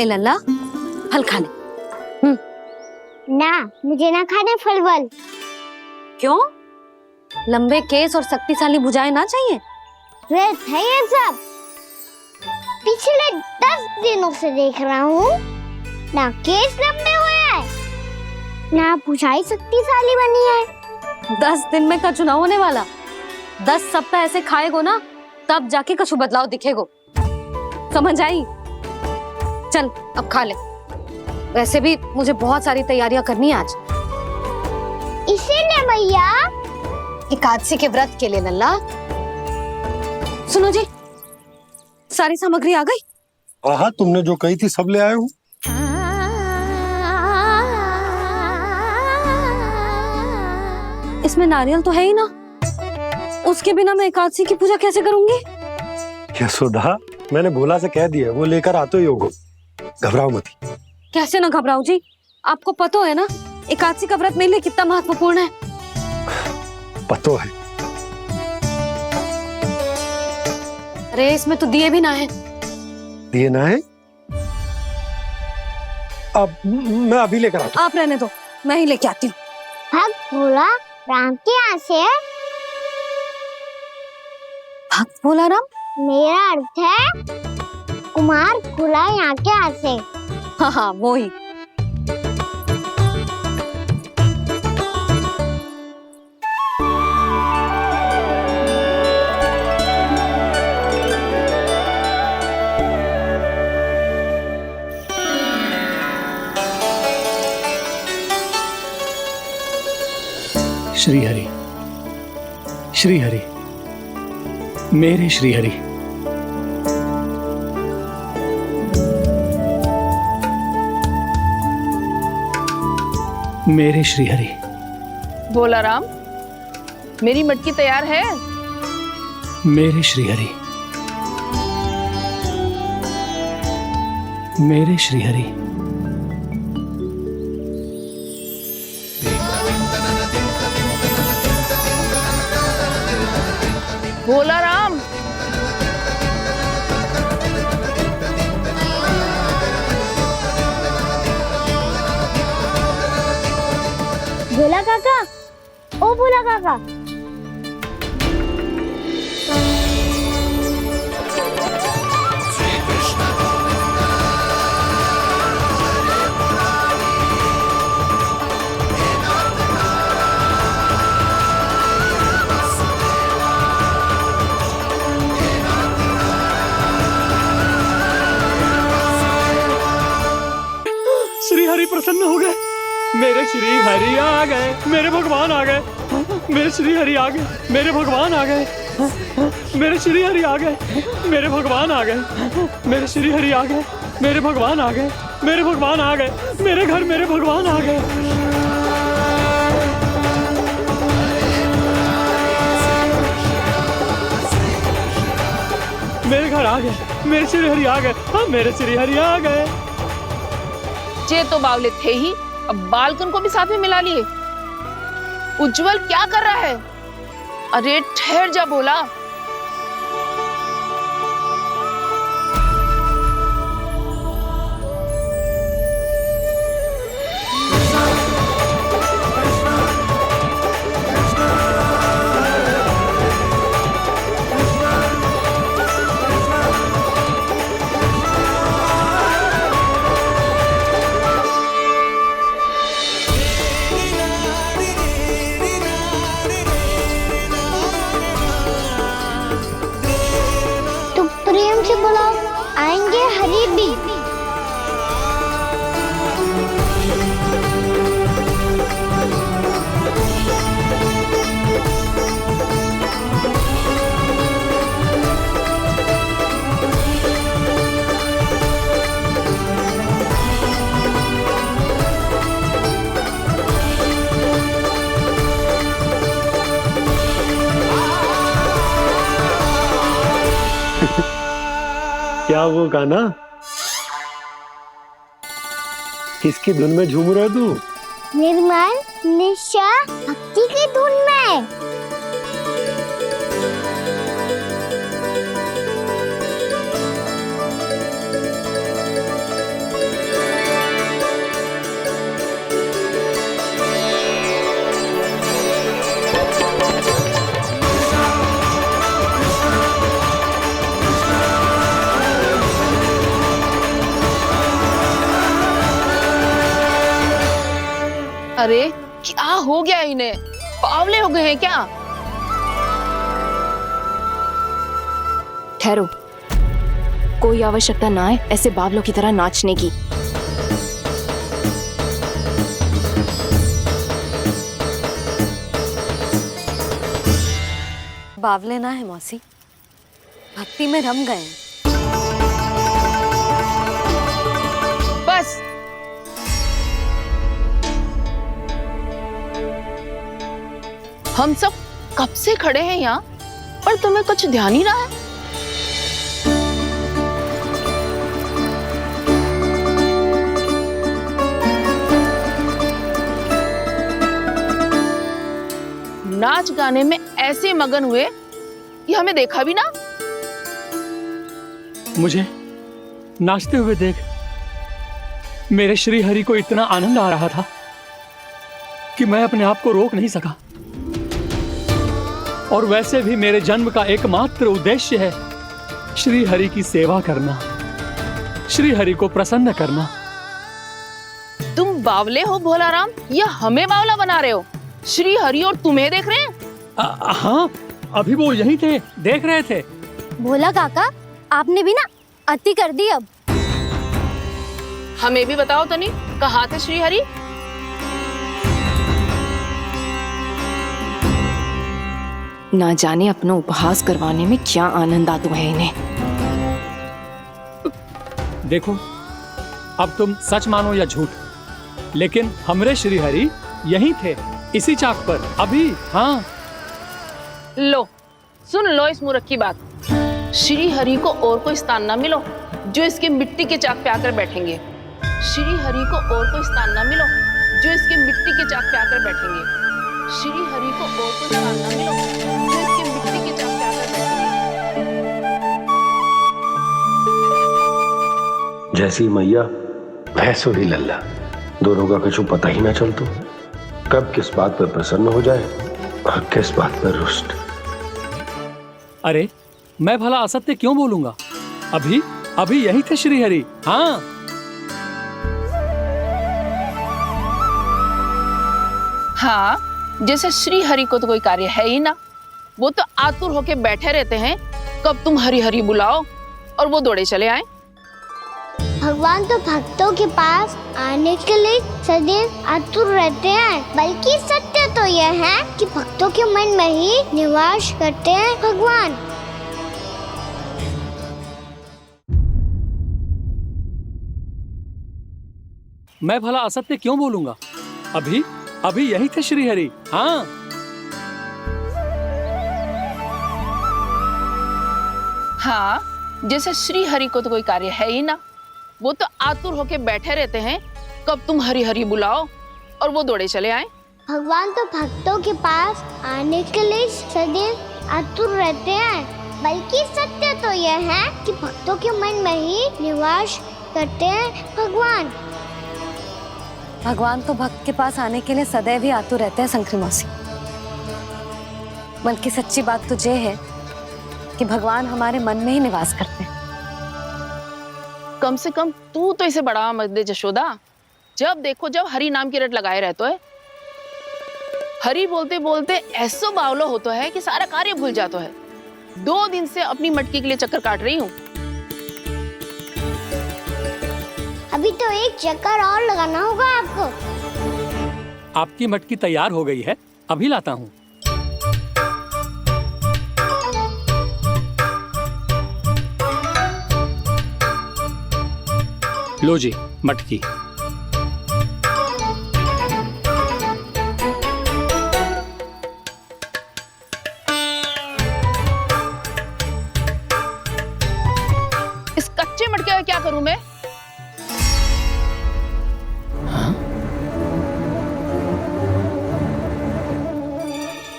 ले लल्ला, फल खा ले। ना, मुझे ना खाने फल वल। क्यों? लंबे केस और शक्तिशाली भुजाएं ना चाहिए? व्यर्थ है ये सब। पिछले 10 दिनों से देख रहा हूँ, ना केस लंबे हुए हैं, ना भुजाएं शक्तिशाली बनी है। 10 दिन में का चुनाव होने वाला, 10 सप्ताह ऐसे खाएगो ना, तब जाके कछु बदलाव दिखेगो। समझ आई? चल अब खा ले। वैसे भी मुझे बहुत सारी तैयारियां करनी है आज। इसीलिए भैया, एकादशी के व्रत के लिए लल्ला। सुनो जी, सारी सामग्री आ गई? हाँ, तुमने जो कही थी सब ले आए हूँ। इसमें नारियल तो है ही ना, उसके बिना मैं एकादशी की पूजा कैसे करूंगी? यशोदा, मैंने भोला से कह दिया, वो लेकर आते ही होगा, घबराओ मत। कैसे ना घबराऊं जी, आपको पता है ना एकादशी का व्रत मेरे लिए कितना महत्वपूर्ण है। पतो है। अरे इसमें तो दिए भी ना है। दिए ना है? अब मैं अभी लेकर आता हूँ। आप रहने दो, मैं ही लेके आती हूँ। भक्त भोला राम के यहाँ से है। भक्त भोला राम? मेरा अर्थ है कुमार भोला यहाँ के यहाँ से। हाँ हाँ, वो ही। श्री हरि, श्री हरि, मेरे श्री हरि। मेरे श्री हरि। भोला राम, मेरी मटकी तैयार है? मेरे श्री हरि। मेरे श्री हरि। भोला राम, भोला काका, ओ भोला काका। श्री हरि प्रसन्न हो गए। मेरे श्री हरि आ गए, मेरे भगवान आ गए। मेरे श्री हरि आ गए, मेरे भगवान आ गए। मेरे श्री हरि आ गए, मेरे भगवान आ गए। मेरे श्री हरि आ गए, मेरे भगवान आ गए। मेरे भगवान आ गए, मेरे घर मेरे भगवान आ गए। मेरे घर आ गए, मेरे श्री हरि आ गए। हाँ, मेरे श्री हरि आ गए। ये तो बावले थे ही, अब बालकन को भी साथ में मिला लिए। उज्जवल क्या कर रहा है? अरे ठहर जा भोला। प्रेम से बुलाओ, आएंगे हरी भी। क्या वो गाना? किसकी धुन में झूम रहा तू? निर्मल निशा भक्ति की धुन में। अरे क्या हो गया इन्हें? बावले हो गए हैं क्या? ठहरो, कोई आवश्यकता ना है ऐसे बावलों की तरह नाचने की। बावले ना है मौसी, भक्ति में रम गए हैं। बस हम सब कब से खड़े हैं यहाँ, पर तुम्हें कुछ ध्यान ही ना है। नाच गाने में ऐसे मगन हुए कि हमें देखा भी ना। मुझे नाचते हुए देख मेरे श्री हरि को इतना आनंद आ रहा था कि मैं अपने आप को रोक नहीं सका। और वैसे भी मेरे जन्म का एकमात्र उद्देश्य है श्री हरि की सेवा करना, श्री हरि को प्रसन्न करना। तुम बावले हो भोलाराम, या हमें बावला बना रहे हो? श्री हरि और तुम्हें देख रहे हैं। हाँ, अभी वो यहीं थे, देख रहे थे। भोला काका, आपने भी ना अति कर दी अब। हमें भी बताओ तो नहीं, कहाँ थे श्री हरि? ना जाने अपना उपहास करवाने में क्या आनंद आता है इन्हें। देखो, अब तुम सच मानो या झूठ, लेकिन हमरे श्री हरि यहीं थे, इसी चाक पर अभी। हाँ, लो सुन लो इस मूर्ख की बात। श्री हरि को और कोई स्थान ना मिलो जो इसके मिट्टी के चाक पे आकर बैठेंगे। श्री हरि को और कोई स्थान ना मिलो जो इसके मिट्टी के चाक पे आकर बैठेंगे। श्री हरि को और कोई स्थान ना मिलो जो इसके मिट्टी के चाक पे आकर बैठेंगे। जैसी मैया भैंसो ही लल्ला, दोनों का कुछ पता ही ना चलतो, कब किस बात पर प्रसन्न हो जाए और किस बात पर रुष्ट। अरे मैं भला असत्य क्यों बोलूंगा? अभी अभी यही थे श्री हरि। हाँ, हाँ, जैसे श्री हरि को तो कोई कार्य है ही ना, वो तो आतुर होके बैठे रहते हैं कब तुम हरि हरि बुलाओ और वो दौड़े चले आए। भगवान तो भक्तों के पास आने के लिए सदैव आतुर रहते हैं, बल्कि सत्य तो यह है कि भक्तों के मन में ही निवास करते हैं भगवान। मैं भला असत्य क्यों बोलूंगा? अभी अभी यही थे श्री हरि। हाँ, हाँ, जैसे श्री हरि को तो कोई कार्य है ही ना, वो तो आतुर होके बैठे रहते हैं कब तुम हरि हरि बुलाओ और वो दौड़े चले आए। भगवान तो भक्तों के पास आने के लिए सदैव आतुर रहते हैं, बल्कि सत्य तो यह है कि भक्तों के मन में ही निवास करते हैं भगवान। भगवान तो भक्त के पास आने के लिए सदैव ही आतुर रहते हैं शंकरी मौसी। बल्कि सच्ची बात तो ये है कि भगवान हमारे मन में ही निवास करते हैं। कम से कम तू तो इसे बढ़ावा मत दे जशोदा। जब देखो जब हरि नाम की रट लगाए रहते है। हरि बोलते बोलते ऐसो बावलो होता है कि सारा कार्य भूल जाता है। 2 दिन से अपनी मटकी के लिए चक्कर काट रही हूँ। अभी तो एक चक्कर और लगाना होगा आपको। आपकी मटकी तैयार हो गई है, अभी लाता हूँ। लो जी मटकी। इस कच्चे मटके का क्या करूं मैं?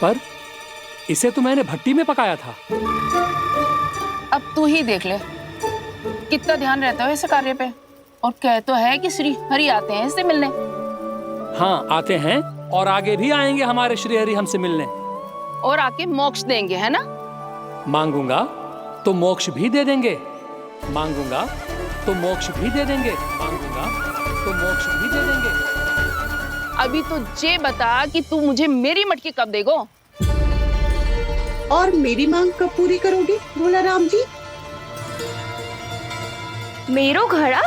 पर इसे तो मैंने भट्टी में पकाया था। अब तू ही देख ले कितना ध्यान रहता है इस कार्य पे। और कह तो है कि श्री हरि आते हैं इससे मिलने। हाँ, आते हैं और आगे भी आएंगे हमारे श्री हरि हमसे मिलने। और आके मोक्ष देंगे, है ना? मांगूंगा तो मोक्ष भी दे देंगे, मांगूंगा तो मोक्ष भी दे देंगे, मांगूंगा तो मोक्ष भी दे देंगे। अभी तो ये बता कि तू मुझे मेरी मटकी कब देगो? और मेरी मांग कब पूरी करोगी भोला राम जी? मेरो घड़ा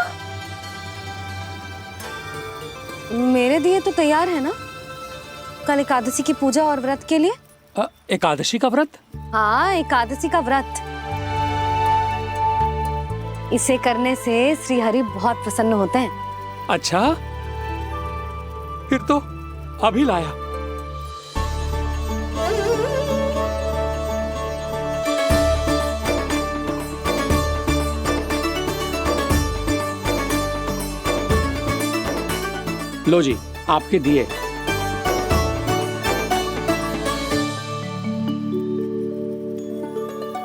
मेरे दिए तो तैयार है ना कल एकादशी की पूजा और व्रत के लिए? एकादशी का व्रत? हाँ, एकादशी का व्रत। इसे करने से श्री हरि बहुत प्रसन्न होते हैं। अच्छा, फिर तो अभी लाया। लो जी, आपके दिए।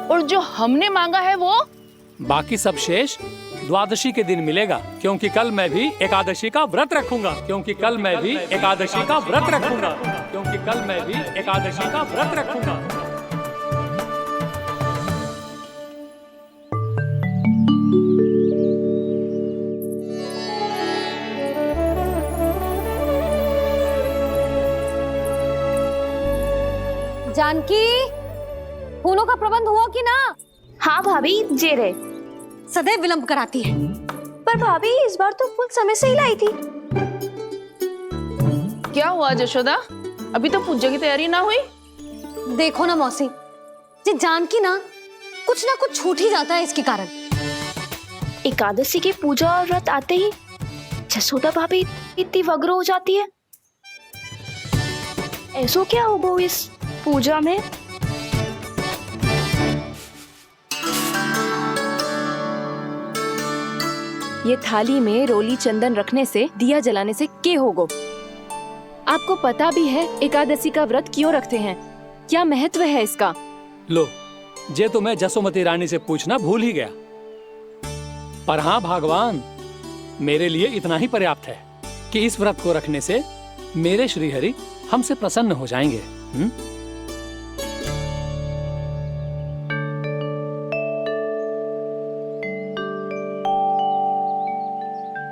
और जो हमने मांगा है वो? बाकी सब शेष द्वादशी के दिन मिलेगा, क्योंकि कल मैं भी एकादशी का व्रत रखूंगा। क्योंकि कल मैं भी एकादशी का व्रत रखूंगा। क्योंकि कल मैं भी एकादशी का व्रत रखूंगा। जानकी, फूलों का प्रबंध हुआ कि ना? हाँ भाभी, जे रे। सदैव विलंब कराती है। पर भाभी इस बार तो फूल समय से ही लाई थी। क्या हुआ यशोदा, अभी तो पूजा की तैयारी ना हुई? देखो ना मौसी, ये जानकी ना कुछ छूट ही जाता है इसके कारण। एकादशी की पूजा और व्रत आते ही जसोदा भाभी इतनी वग्र हो जाती है। ऐसो क्या हो गो इस पूजा में? ये थाली में रोली चंदन रखने से, दिया जलाने से के होगो? आपको पता भी है एकादशी का व्रत क्यों रखते हैं? क्या महत्व है इसका? लो, जे तो मैं जसोमती रानी से पूछना भूल ही गया। पर हाँ भगवान, मेरे लिए इतना ही पर्याप्त है कि इस व्रत को रखने से मेरे श्रीहरि हमसे प्रसन्न हो जाएंगे।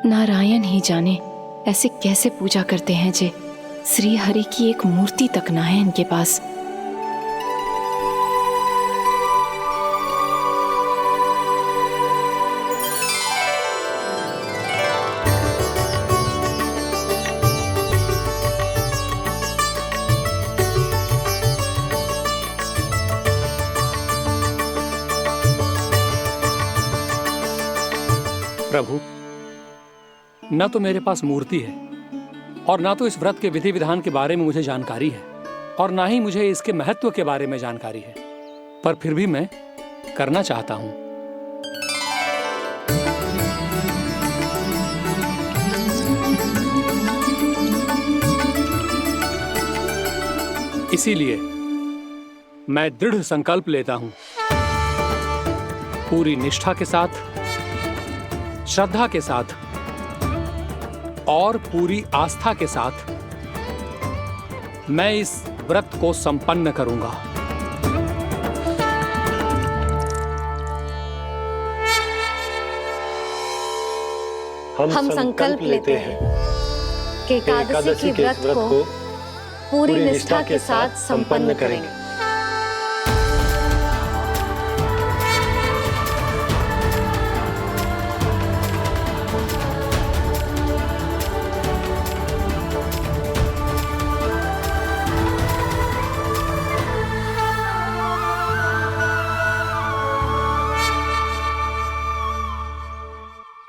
नारायण ही जाने ऐसे कैसे पूजा करते हैं जे श्री हरि की एक मूर्ति तक ना है इनके पास। प्रभु, न तो मेरे पास मूर्ति है और ना तो इस व्रत के विधि विधान के बारे में मुझे जानकारी है, और ना ही मुझे इसके महत्व के बारे में जानकारी है, पर फिर भी मैं करना चाहता हूं। इसीलिए मैं दृढ़ संकल्प लेता हूं, पूरी निष्ठा के साथ, श्रद्धा के साथ और पूरी आस्था के साथ मैं इस व्रत को संपन्न करूंगा। हम संकल्प लेते हैं कि एकादशी के व्रत को पूरी निष्ठा के साथ संपन्न करेंगे।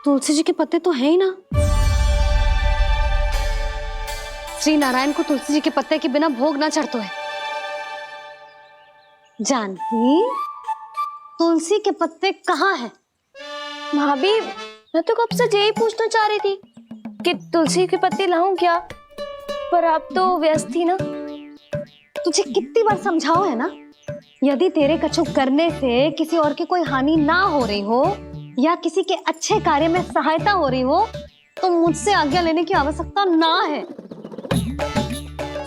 तुलसी जी के पत्ते तो हैं ही ना। श्री नारायण को तुलसी जी के पत्ते के बिना भोग ना चढ़तो है। जानकी, तुलसी के पत्ते कहाँ हैं? भाभी, मैं तो कब से यही पूछना चाह रही थी कि तुलसी के पत्ते लाऊं क्या, पर आप तो व्यस्त थी ना। तुझे कितनी बार समझाओ है ना, यदि तेरे कछु करने से किसी और की कोई हानि ना हो रही हो या किसी के अच्छे कार्य में सहायता हो रही हो तो मुझसे आज्ञा लेने की आवश्यकता ना है।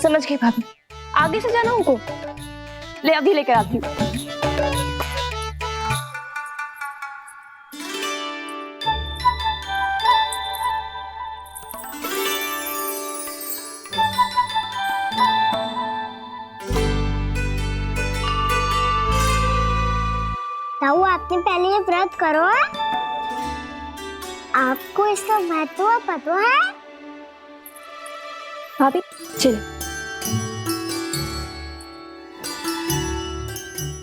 समझ गई भाभी, आगे से जाना उनको। ले अभी लेकर आती हूँ। पहले ये व्रत करो है? आपको इसका महत्व पता है? भाभी चल।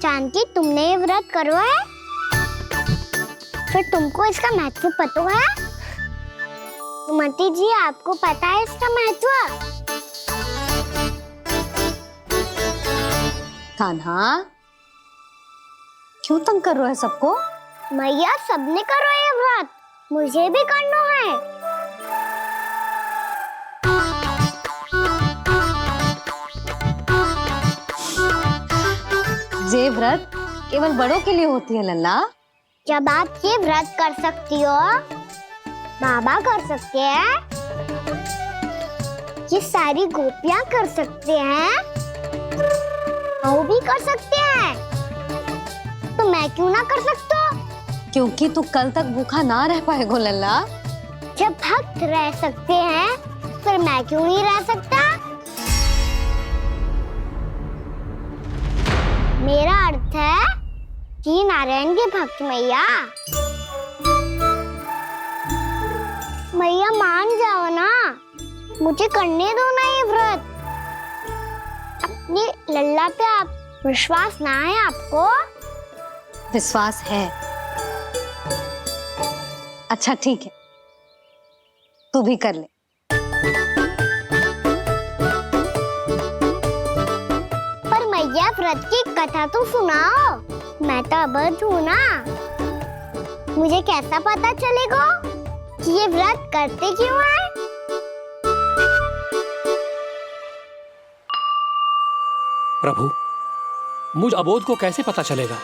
जानकी, तुमने ये व्रत करो है? फिर तुमको इसका महत्व पता है? सुमति जी, आपको पता है इसका महत्व? कान्हा, क्यों तंग कर रहा है सबको? मैया, सबने करो ये व्रत, मुझे भी करना है। ये व्रत केवल बड़ों के लिए होती है लल्ला। जब आप ये व्रत कर सकती हो, बाबा कर सकते हैं, ये सारी गोपियां कर सकते हैं, वो भी कर सकते हैं, तो मैं क्यों ना कर सकता? क्योंकि तू कल तक भूखा ना रह पाएगो लल्ला। जब भक्त रह सकते हैं, फिर मैं क्यों नहीं रह सकता? मेरा अर्थ है कि नारायण के भक्त मैया। मैया मान जाओ ना, मुझे करने दो ना ये व्रत। अपनी लल्ला पे आप विश्वास ना है आपको? विश्वास है। अच्छा ठीक है, तू भी कर ले। पर मैया, व्रत की कथा तो सुनाओ, मैं तो अबध हूँ ना। मुझे कैसा पता चलेगा कि ये व्रत करते क्यों हैं? प्रभु, मुझ अबोध को कैसे पता चलेगा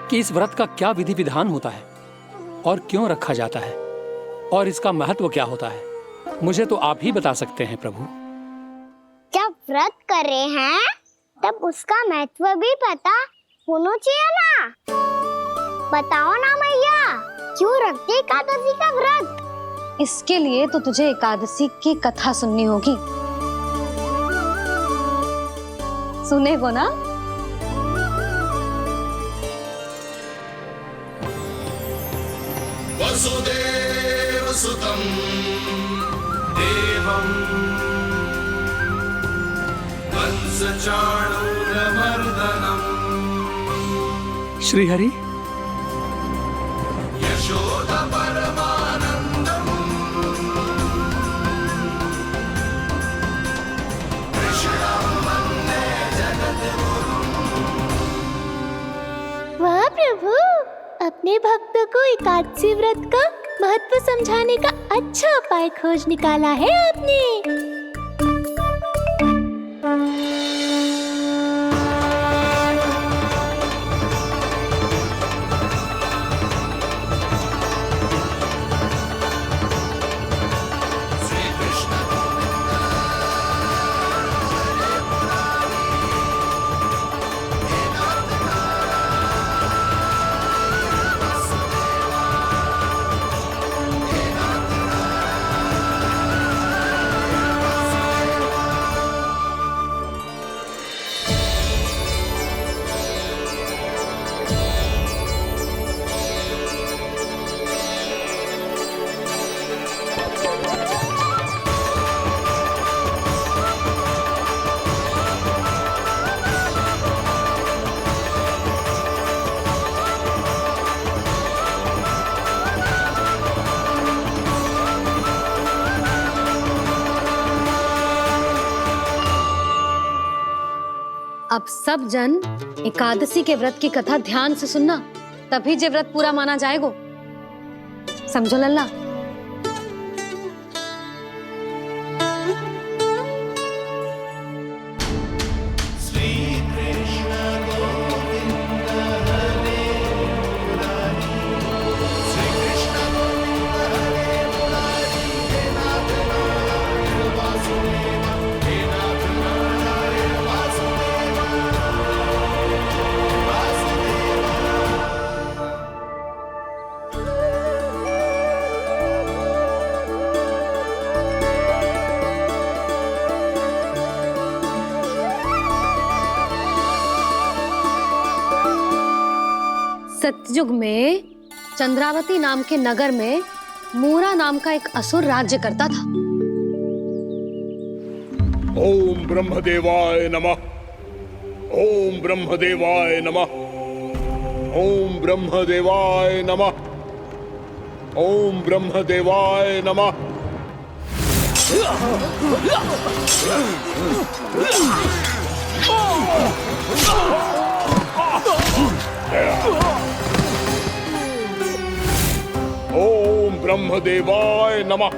कि इस व्रत का क्या विधि विधान होता है और क्यों रखा जाता है और इसका महत्व क्या होता है? मुझे तो आप ही बता सकते हैं प्रभु। जब व्रत कर रहे हैं तब उसका महत्व भी पता होना चाहिए ना। बताओ ना मैया, क्यों रखते एकादशी का व्रत? इसके लिए तो तुझे एकादशी की कथा सुननी होगी। सुनेगो ना? वसुदेव सुतं देवं कंसचाणूरमर्दनम् श्रीहरि, यशोदा परमानन्दम् कृष्णं वन्दे जगद्गुरुम्। वाह प्रभु, अपने भक्तों को एकादशी व्रत का महत्व समझाने का अच्छा उपाय खोज निकाला है आपने। अब सब जन एकादशी के व्रत की कथा ध्यान से सुनना, तभी जे व्रत पूरा माना जाएगा। समझो लल्ला? युग में चंद्रावती नाम के नगर में मूरा नाम का एक असुर राज्य करता था। ओम ब्रह्मदेवाय नमः। ओम ब्रह्मदेवाय नमः। ओम ब्रह्मदेवाय नमः। ओम ब्रह्मदेवाय नमः। ओम ब्रह्मदेवाय नमः।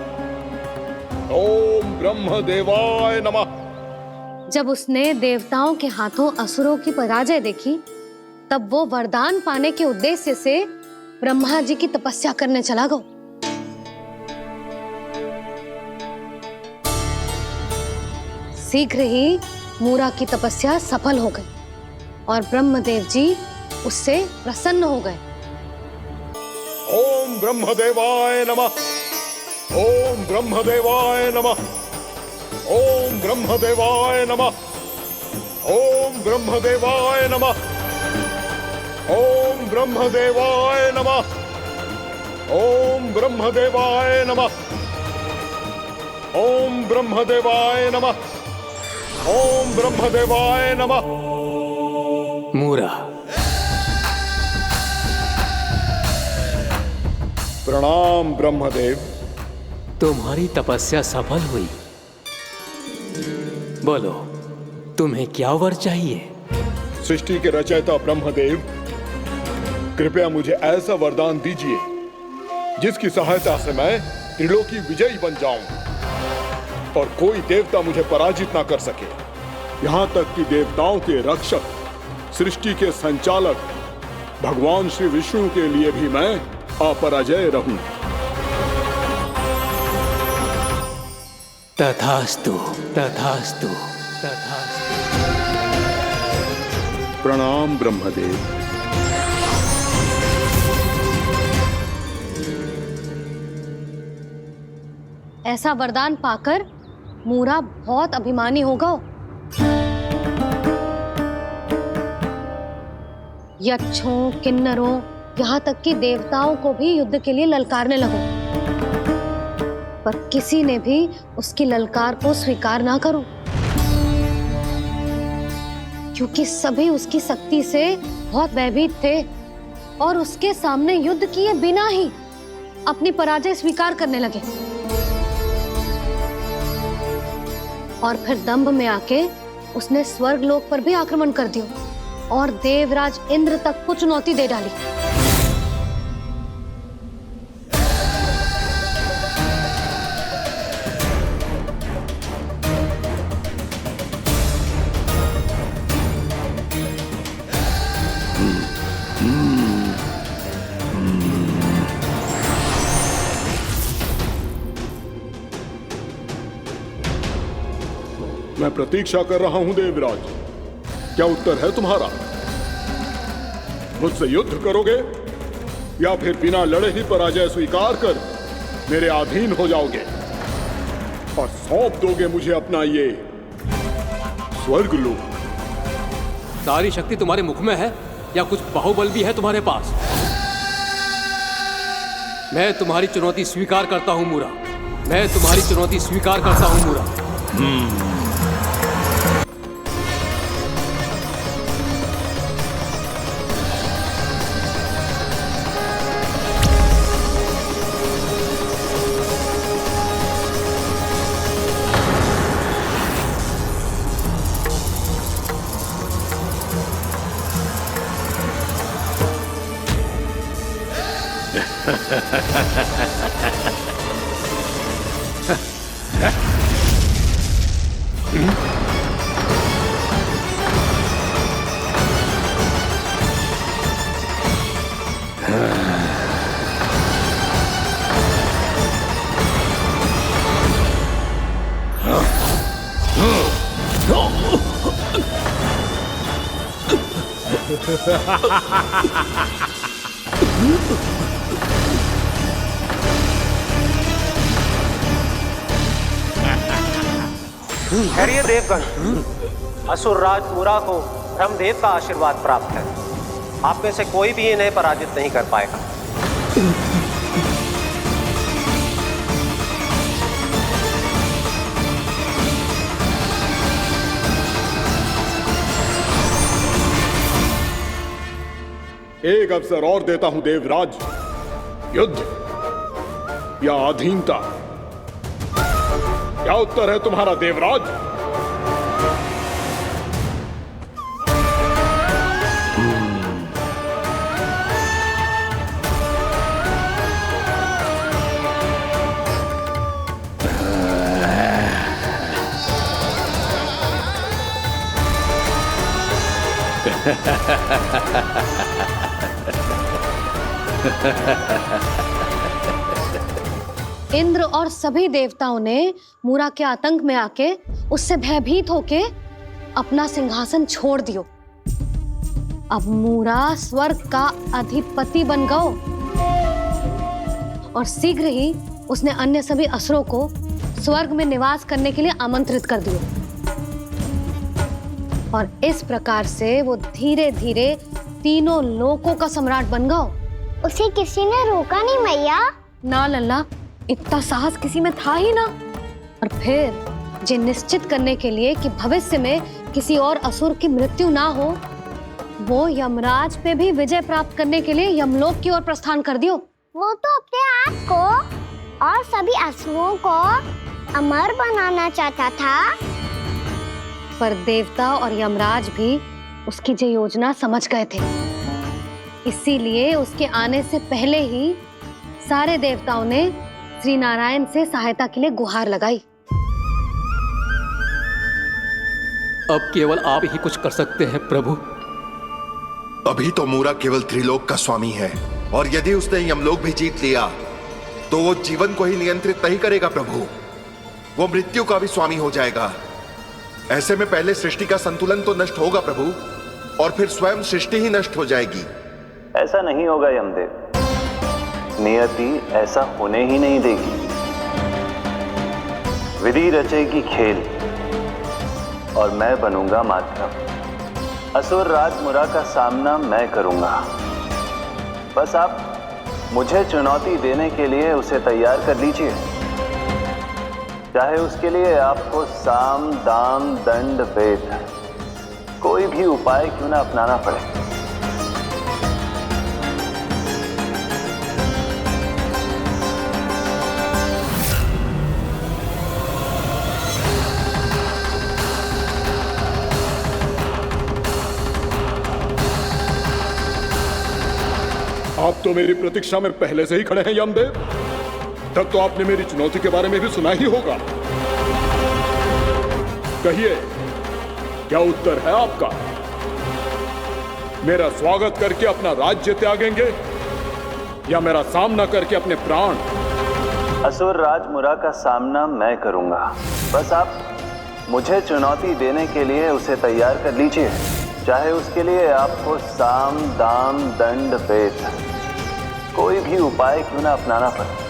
ओम ब्रह्मदेवाय नमः। जब उसने देवताओं के हाथों असुरों की पराजय देखी, तब वो वरदान पाने के उद्देश्य से ब्रह्मा जी की तपस्या करने चला गया। शीघ्र ही मूरा की तपस्या सफल हो गई और ब्रह्मदेव जी उससे प्रसन्न हो गए। ओम ब्रह्मदेवाय नमः। ओम ब्रह्मदेवाय नमः। ओम ब्रह्मदेवाय नमः। ओम ब्रह्मदेवाय नमः। ओम ब्रह्मदेवाय नमः। ओम ब्रह्मदेवाय नमः। ओम ब्रह्मदेवाय नमः। ओम ब्रह्मदेवाय नमः। मूरा, प्रणाम ब्रह्मदेव। तुम्हारी तपस्या सफल हुई। बोलो, तुम्हें क्या वर चाहिए? सृष्टि के रचयिता ब्रह्मदेव, कृपया मुझे ऐसा वरदान दीजिए जिसकी सहायता से मैं त्रिलोकी विजयी बन जाऊं और कोई देवता मुझे पराजित ना कर सके। यहाँ तक कि देवताओं के रक्षक, सृष्टि के संचालक भगवान श्री विष्णु के लिए भी मैं अपराजय रहूं। तथास्तु, तथास्तु, तथास्तु। प्रणाम ब्रह्मदेव। ऐसा वरदान पाकर मूरा बहुत अभिमानी होगा। यक्षों, किन्नरों, यहाँ तक कि देवताओं को भी युद्ध के लिए ललकारने लगा, पर किसी ने भी उसकी ललकार को स्वीकार ना करो, क्योंकि सभी उसकी शक्ति से बहुत भयभीत थे और उसके सामने युद्ध किए बिना ही अपनी पराजय स्वीकार करने लगे। और फिर दंभ में आके उसने स्वर्ग लोक पर भी आक्रमण कर दिया और देवराज इंद्र तक को चुनौती दे डाली। मैं प्रतीक्षा कर रहा हूं देवराज, क्या उत्तर है तुम्हारा? मुझसे युद्ध करोगे या फिर बिना लड़े ही पराजय स्वीकार कर मेरे अधीन हो जाओगे और सौंप दोगे मुझे अपना ये स्वर्ग लोक? सारी शक्ति तुम्हारे मुख में है या कुछ बाहुबल भी है तुम्हारे पास? मैं तुम्हारी चुनौती स्वीकार करता हूं मूरा। मैं तुम्हारी चुनौती स्वीकार करता हूं मूरा। खैरिए देवगण, असुर राज मूरा को ब्रह्मदेव का आशीर्वाद प्राप्त है। आप में से कोई भी इन्हें पराजित नहीं कर पाएगा। एक अवसर और देता हूं देवराज, युद्ध या अधीनता, क्या उत्तर है तुम्हारा देवराज? इंद्र और सभी देवताओं ने मूरा के आतंक में आके उससे भयभीत होके अपना सिंहासन छोड़ दियो। अब मूरा स्वर्ग का अधिपति बन गयो और शीघ्र ही उसने अन्य सभी असुरों को स्वर्ग में निवास करने के लिए आमंत्रित कर दियो। और इस प्रकार से वो धीरे धीरे तीनों लोकों का सम्राट बन गयो। उसे किसी ने रोका नहीं मैया? ना लल्ला, इतना साहस किसी में था ही ना। और फिर जे निश्चित करने के लिए कि भविष्य में किसी और असुर की मृत्यु ना हो, वो यमराज पे भी विजय प्राप्त करने के लिए यमलोक की ओर प्रस्थान कर दियो। वो तो अपने आप को और सभी असुरों को अमर बनाना चाहता था। पर देवता और यमराज भी उसकी जो योजना समझ गए थे, इसीलिए उसके आने से पहले ही सारे देवताओं ने श्री नारायण से सहायता के लिए गुहार लगाई। अब केवल आप ही कुछ कर सकते हैं प्रभु। अभी तो मूरा केवल त्रिलोक का स्वामी है, और यदि उसने यमलोक भी जीत लिया तो वो जीवन को ही नियंत्रित नहीं करेगा प्रभु, वो मृत्यु का भी स्वामी हो जाएगा। ऐसे में पहले सृष्टि का संतुलन तो नष्ट होगा प्रभु, और फिर स्वयं सृष्टि ही नष्ट हो जाएगी। ऐसा नहीं होगा यमदेव, नियति ऐसा होने ही नहीं देगी। विधि रचेगी खेल और मैं बनूंगा माध्यम। असुर राज मूरा का सामना मैं करूंगा। बस आप मुझे चुनौती देने के लिए उसे तैयार कर लीजिए, चाहे उसके लिए आपको साम दाम दंड भेद कोई भी उपाय क्यों ना अपनाना पड़े। आप तो मेरी प्रतीक्षा में पहले से ही खड़े हैं यमदेव। तब तो आपने मेरी चुनौती के बारे में भी सुना ही होगा। कहिए, क्या उत्तर है आपका? मेरा स्वागत करके अपना राज्य त्यागेंगे या मेरा सामना करके अपने प्राण? असुर राज मूरा का सामना मैं करूंगा। बस आप मुझे चुनौती देने के लिए उसे तैयार कर लीजिए, चाहे उसके लिए आपको साम दाम दंड भेद कोई भी उपाय क्यों ना अपनाना पड़े।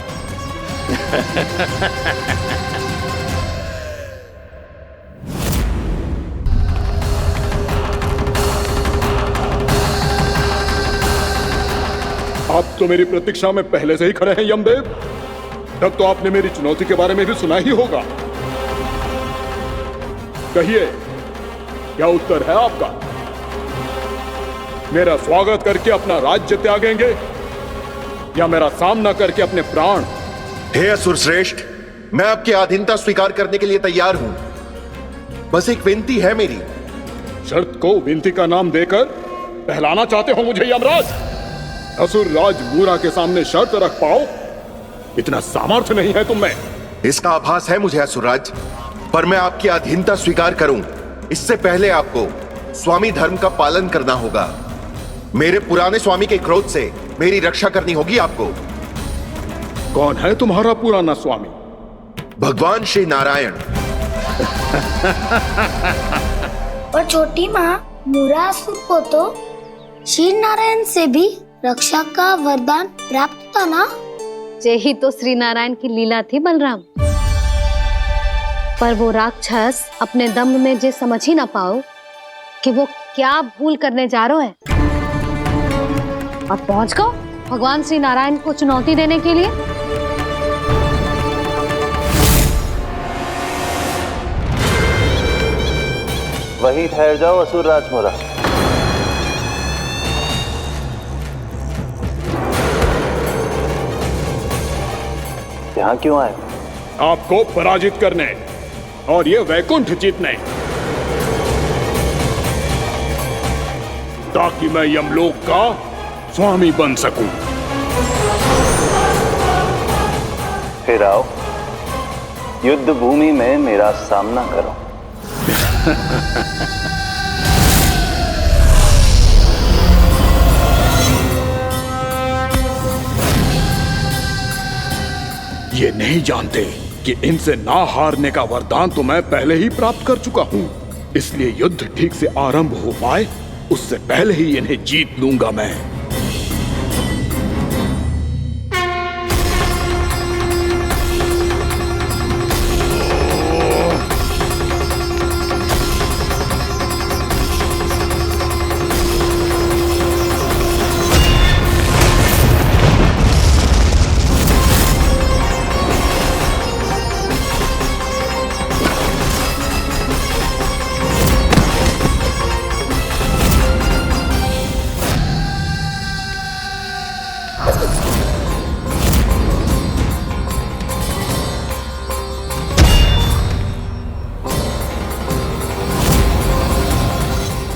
आप तो मेरी प्रतीक्षा में पहले से ही खड़े हैं यमदेव। तब तो आपने मेरी चुनौती के बारे में भी सुना ही होगा। कहिए, क्या उत्तर है आपका? मेरा स्वागत करके अपना राज्य त्यागेंगे या मेरा सामना करके अपने प्राण? हे असुर श्रेष्ठ, मैं आपकी अधीनता स्वीकार करने के लिए तैयार हूं। बस एक विनती है मेरी। शर्त को विनती का नाम देकर पहलाना चाहते हो मुझे यमराज? असुर राज मूरा के सामने शर्त रख पाओ, इतना सामर्थ्य नहीं है तुम में। इसका आभास है मुझे असुरराज, पर मैं आपकी अधीनता स्वीकार करूं इससे पहले आपको स्वामी धर्म का पालन करना होगा। मेरे पुराने स्वामी के क्रोध से मेरी रक्षा करनी होगी आपको। कौन है तुम्हारा पुराना स्वामी? भगवान श्री नारायण। और छोटी माँ, मूरासुर को तो श्री नारायण से भी रक्षा का वरदान प्राप्त था ना? यही तो श्री नारायण की लीला थी बलराम। पर वो राक्षस अपने दम में जे समझ ही ना पाओ कि वो क्या भूल करने जा रहा है। और पहुंच गओ भगवान श्री नारायण को चुनौती देने के लिए। वहीं ठहर जाओ असुर राज मुरा। यहाँ क्यों आए? आपको पराजित करने और ये वैकुंठ जीतने, ताकि मैं यमलोक का स्वामी बन सकूं। फिर आओ, युद्ध भूमि में मेरा सामना करो। ये नहीं जानते कि इनसे ना हारने का वरदान तो मैं पहले ही प्राप्त कर चुका हूं, इसलिए युद्ध ठीक से आरंभ हो पाए उससे पहले ही इन्हें जीत लूंगा मैं।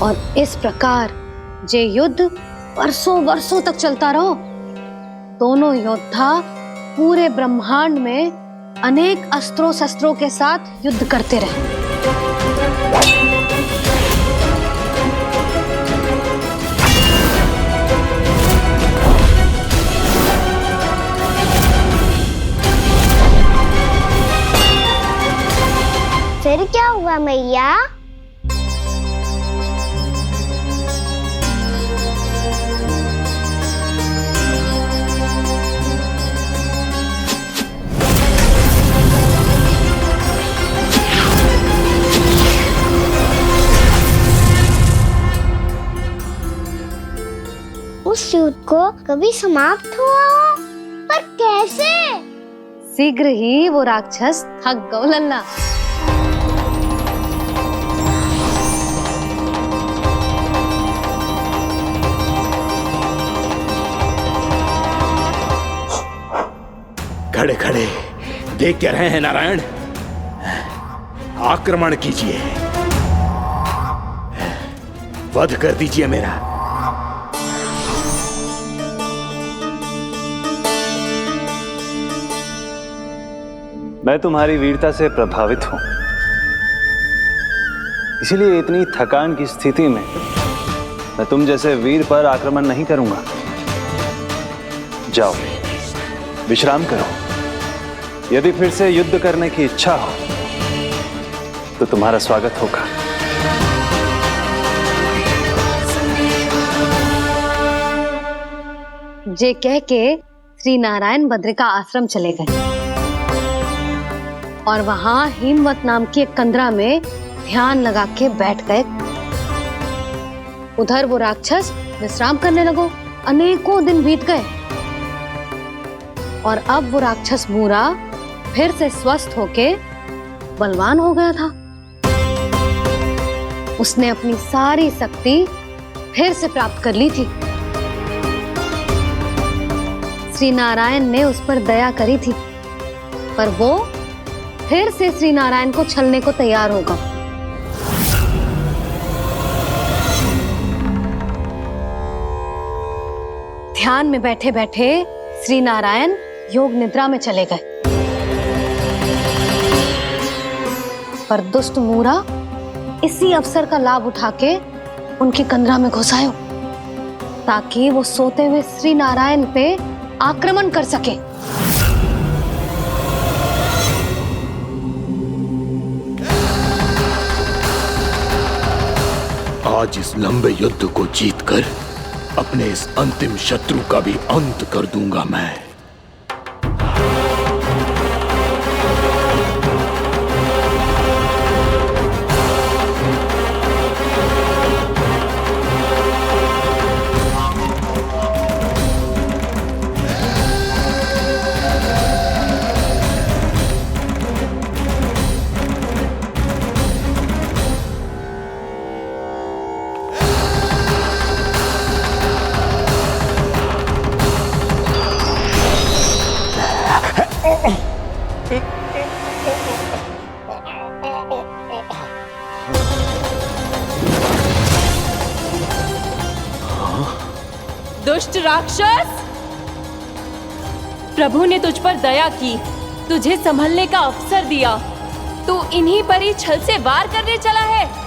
और इस प्रकार ये युद्ध वर्षों वर्षों तक चलता रहो। दोनों योद्धा पूरे ब्रह्मांड में अनेक अस्त्रों शस्त्रों के साथ युद्ध करते रहे। फिर क्या हुआ मैया? उस युद्ध को कभी समाप्त हुआ हो, पर कैसे? शीघ्र ही वो राक्षस थक गओ लल्ला। खड़े खड़े देख क्या रहे हैं नारायण? आक्रमण कीजिए, वध कर दीजिए मेरा। मैं तुम्हारी वीरता से प्रभावित हूं, इसीलिए इतनी थकान की स्थिति में मैं तुम जैसे वीर पर आक्रमण नहीं करूंगा। जाओ विश्राम करो। यदि फिर से युद्ध करने की इच्छा हो तो तुम्हारा स्वागत होगा। जे कह के श्री नारायण बद्रिका आश्रम चले गए और वहां हिमवत नाम की एक कंदरा में ध्यान लगा के बैठ गए। उधर वो राक्षस विश्राम करने लगो। अनेकों दिन बीत गए और अब वो राक्षस मूरा फिर से स्वस्थ होके बलवान हो गया था। उसने अपनी सारी शक्ति फिर से प्राप्त कर ली थी। श्री नारायण ने उस पर दया करी थी, पर वो फिर से श्री नारायण को छलने को तैयार होगा। ध्यान में बैठे बैठे श्री नारायण योग निद्रा में चले गए, पर दुष्ट मूरा इसी अवसर का लाभ उठा के उनकी कंदरा में घुस आयो, ताकि वो सोते हुए श्री नारायण पे आक्रमण कर सके। आज इस लंबे युद्ध को जीतकर अपने इस अंतिम शत्रु का भी अंत कर दूंगा मैं। दुष्ट राक्षस! प्रभु ने तुझ पर दया की, तुझे संभलने का अवसर दिया। तू इन्हीं पर ही छल से वार करने चला है।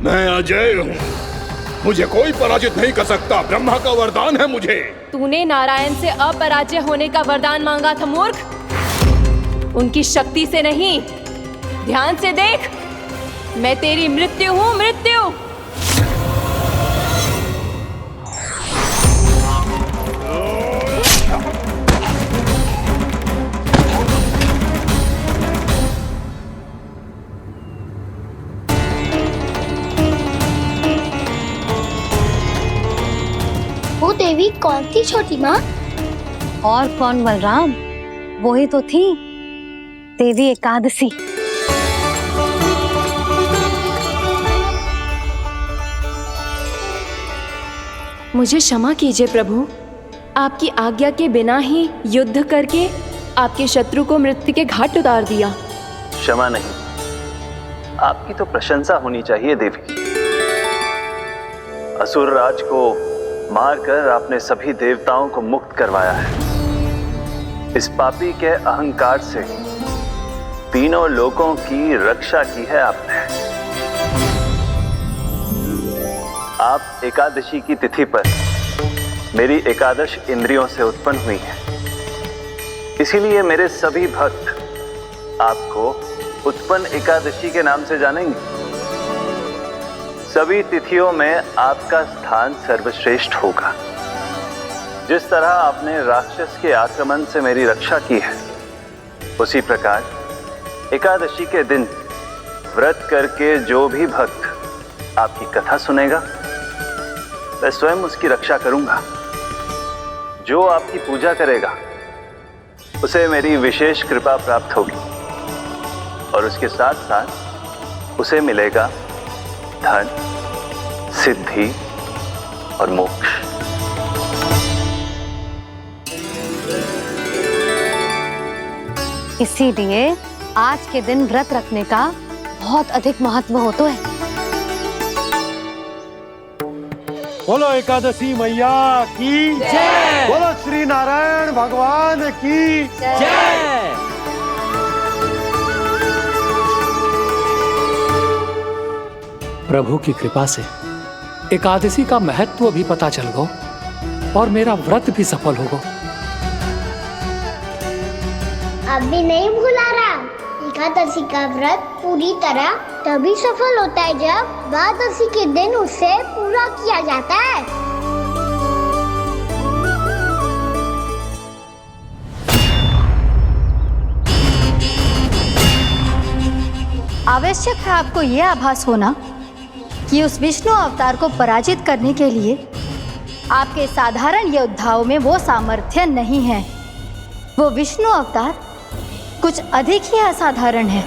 मैं अजय हूँ, मुझे कोई पराजित नहीं कर सकता। ब्रह्मा का वरदान है मुझे। तूने नारायण से अपराजय होने का वरदान मांगा था मूर्ख, उनकी शक्ति से नहीं। ध्यान से देख, मैं तेरी मृत्यु हूँ, मृत्यु। वो देवी कौन थी छोटी माँ? और कौन बलराम, वही तो थी देवी एकादशी। मुझे क्षमा कीजिए प्रभु, आपकी आज्ञा के बिना ही युद्ध करके आपके शत्रु को मृत्यु के घाट उतार दिया। क्षमा नहीं, आपकी तो प्रशंसा होनी चाहिए देवी। असुर राज को मारकर आपने सभी देवताओं को मुक्त करवाया है। इस पापी के अहंकार से तीनों लोकों की रक्षा की है आपने। आप एकादशी की तिथि पर मेरी एकादश इंद्रियों से उत्पन्न हुई हैं। इसीलिए मेरे सभी भक्त आपको उत्पन्न एकादशी के नाम से जानेंगे। सभी तिथियों में आपका स्थान सर्वश्रेष्ठ होगा। जिस तरह आपने राक्षस के आक्रमण से मेरी रक्षा की है, उसी प्रकार एकादशी के दिन व्रत करके जो भी भक्त आपकी कथा सुनेगा, मैं स्वयं उसकी रक्षा करूंगा। जो आपकी पूजा करेगा, उसे मेरी विशेष कृपा प्राप्त होगी और उसके साथ साथ उसे मिलेगा धन, सिद्धि और मोक्ष। इसीलिए आज के दिन व्रत रखने का बहुत अधिक महत्व होता है। बोलो एकादशी मैया की जय। बोलो श्री नारायण भगवान की जय। प्रभु की कृपा से एकादशी का महत्व भी पता चल गो और मेरा व्रत भी सफल हो गो। अभी नहीं भूला राम, एकादशी का व्रत पूरी तरह तभी सफल होता है जब द्वादशी के दिन उसे पूरा किया जाता है। आवश्यक है आपको यह आभास होना कि उस विष्णु अवतार को पराजित करने के लिए आपके साधारण योद्धाओं में वो सामर्थ्य नहीं है। वो विष्णु अवतार कुछ अधिक ही असाधारण है।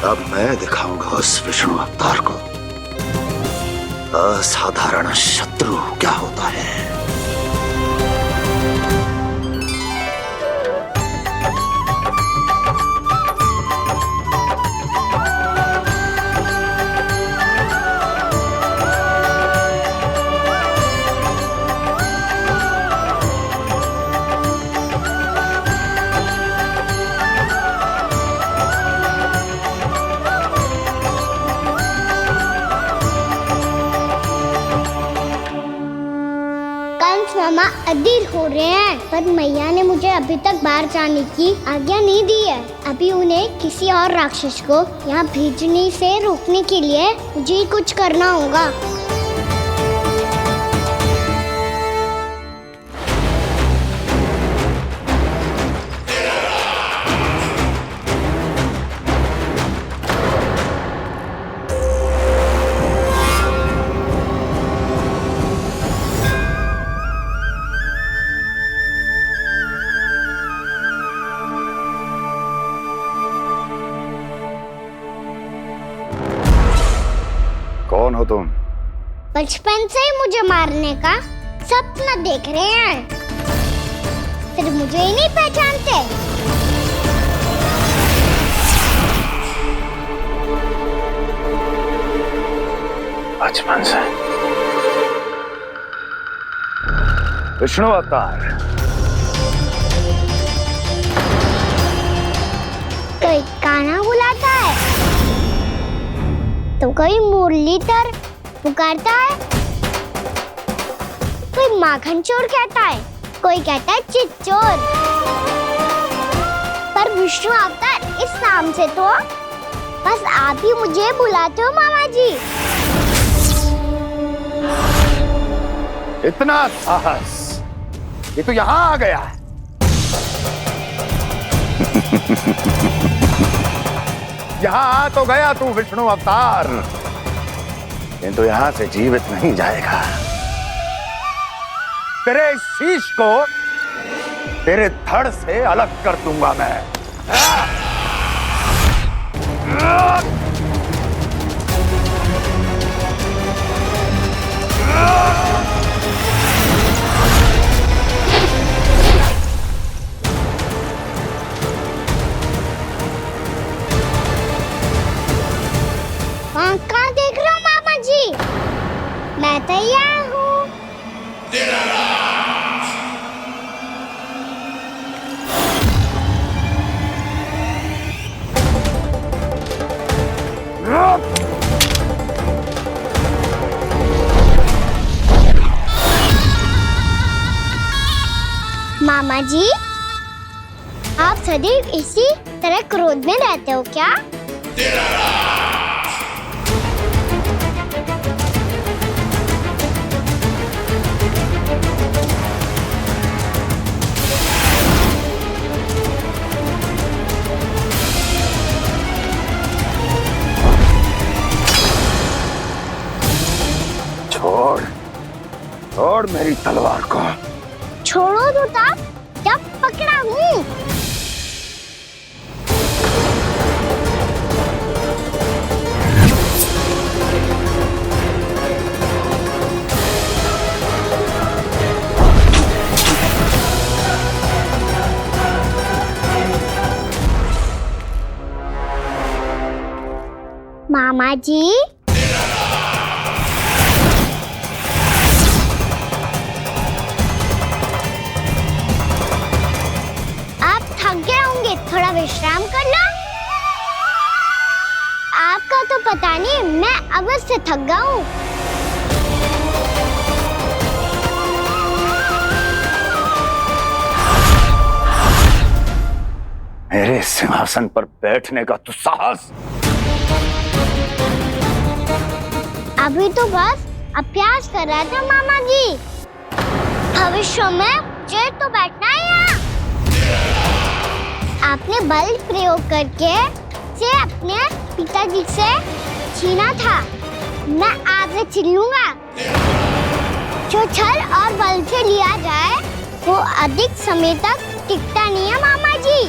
अब मैं दिखाऊंगा उस विष्णु अवतार को असाधारण शत्रु क्या होता है। मामा अधीर हो रहे हैं, पर मैया ने मुझे अभी तक बाहर जाने की आज्ञा नहीं दी है। अभी उन्हें किसी और राक्षस को यहाँ भेजने से रोकने के लिए मुझे कुछ करना होगा। कौन हो तुम? बचपन से ही मुझे मारने का सपना देख रहे हैं, फिर मुझे ही नहीं पहचानते। बचपन से विष्णु अवतार। कोई कान्हा बुलाता है तो कोई मुरलीधर पुकारता है, कोई माखन चोर कहता है, कोई कहता है चिच्चोर। पर विष्णु अवतार इस नाम से तो बस आप ही मुझे बुलाते हो मामा जी। इतना साहस ये तो यहाँ आ गया है। यहाँ आ तो गया तू विष्णु अवतार, किंतु यहाँ से जीवित नहीं जाएगा। तेरे इस शीश को तेरे धड़ से अलग कर दूंगा मैं। कहाँ देख रहे हो मामा जी? मैं तैयार हूँ। मामा जी, आप सदैव इसी तरह क्रोध में रहते हो क्या? छोड़ छोड़ मेरी तलवार को। छोड़ो तो तब जब पकड़ा हूँ। मामा जी, थोड़ा विश्राम कर लो। आपका तो पता नहीं, मैं अवश्य थक गया हूँ। मेरे सिंहासन पर बैठने का तू साहस? अभी तो बस अभ्यास कर रहा था मामा जी। भविष्य में मुझे तो बैठना है यहाँ। आपने बल प्रयोग करके से अपने पिताजी से छीना था, मैं आपसे छीन लूंगा। जो छल और बल से लिया जाए वो अधिक समय तक टिकता नहीं है मामा जी।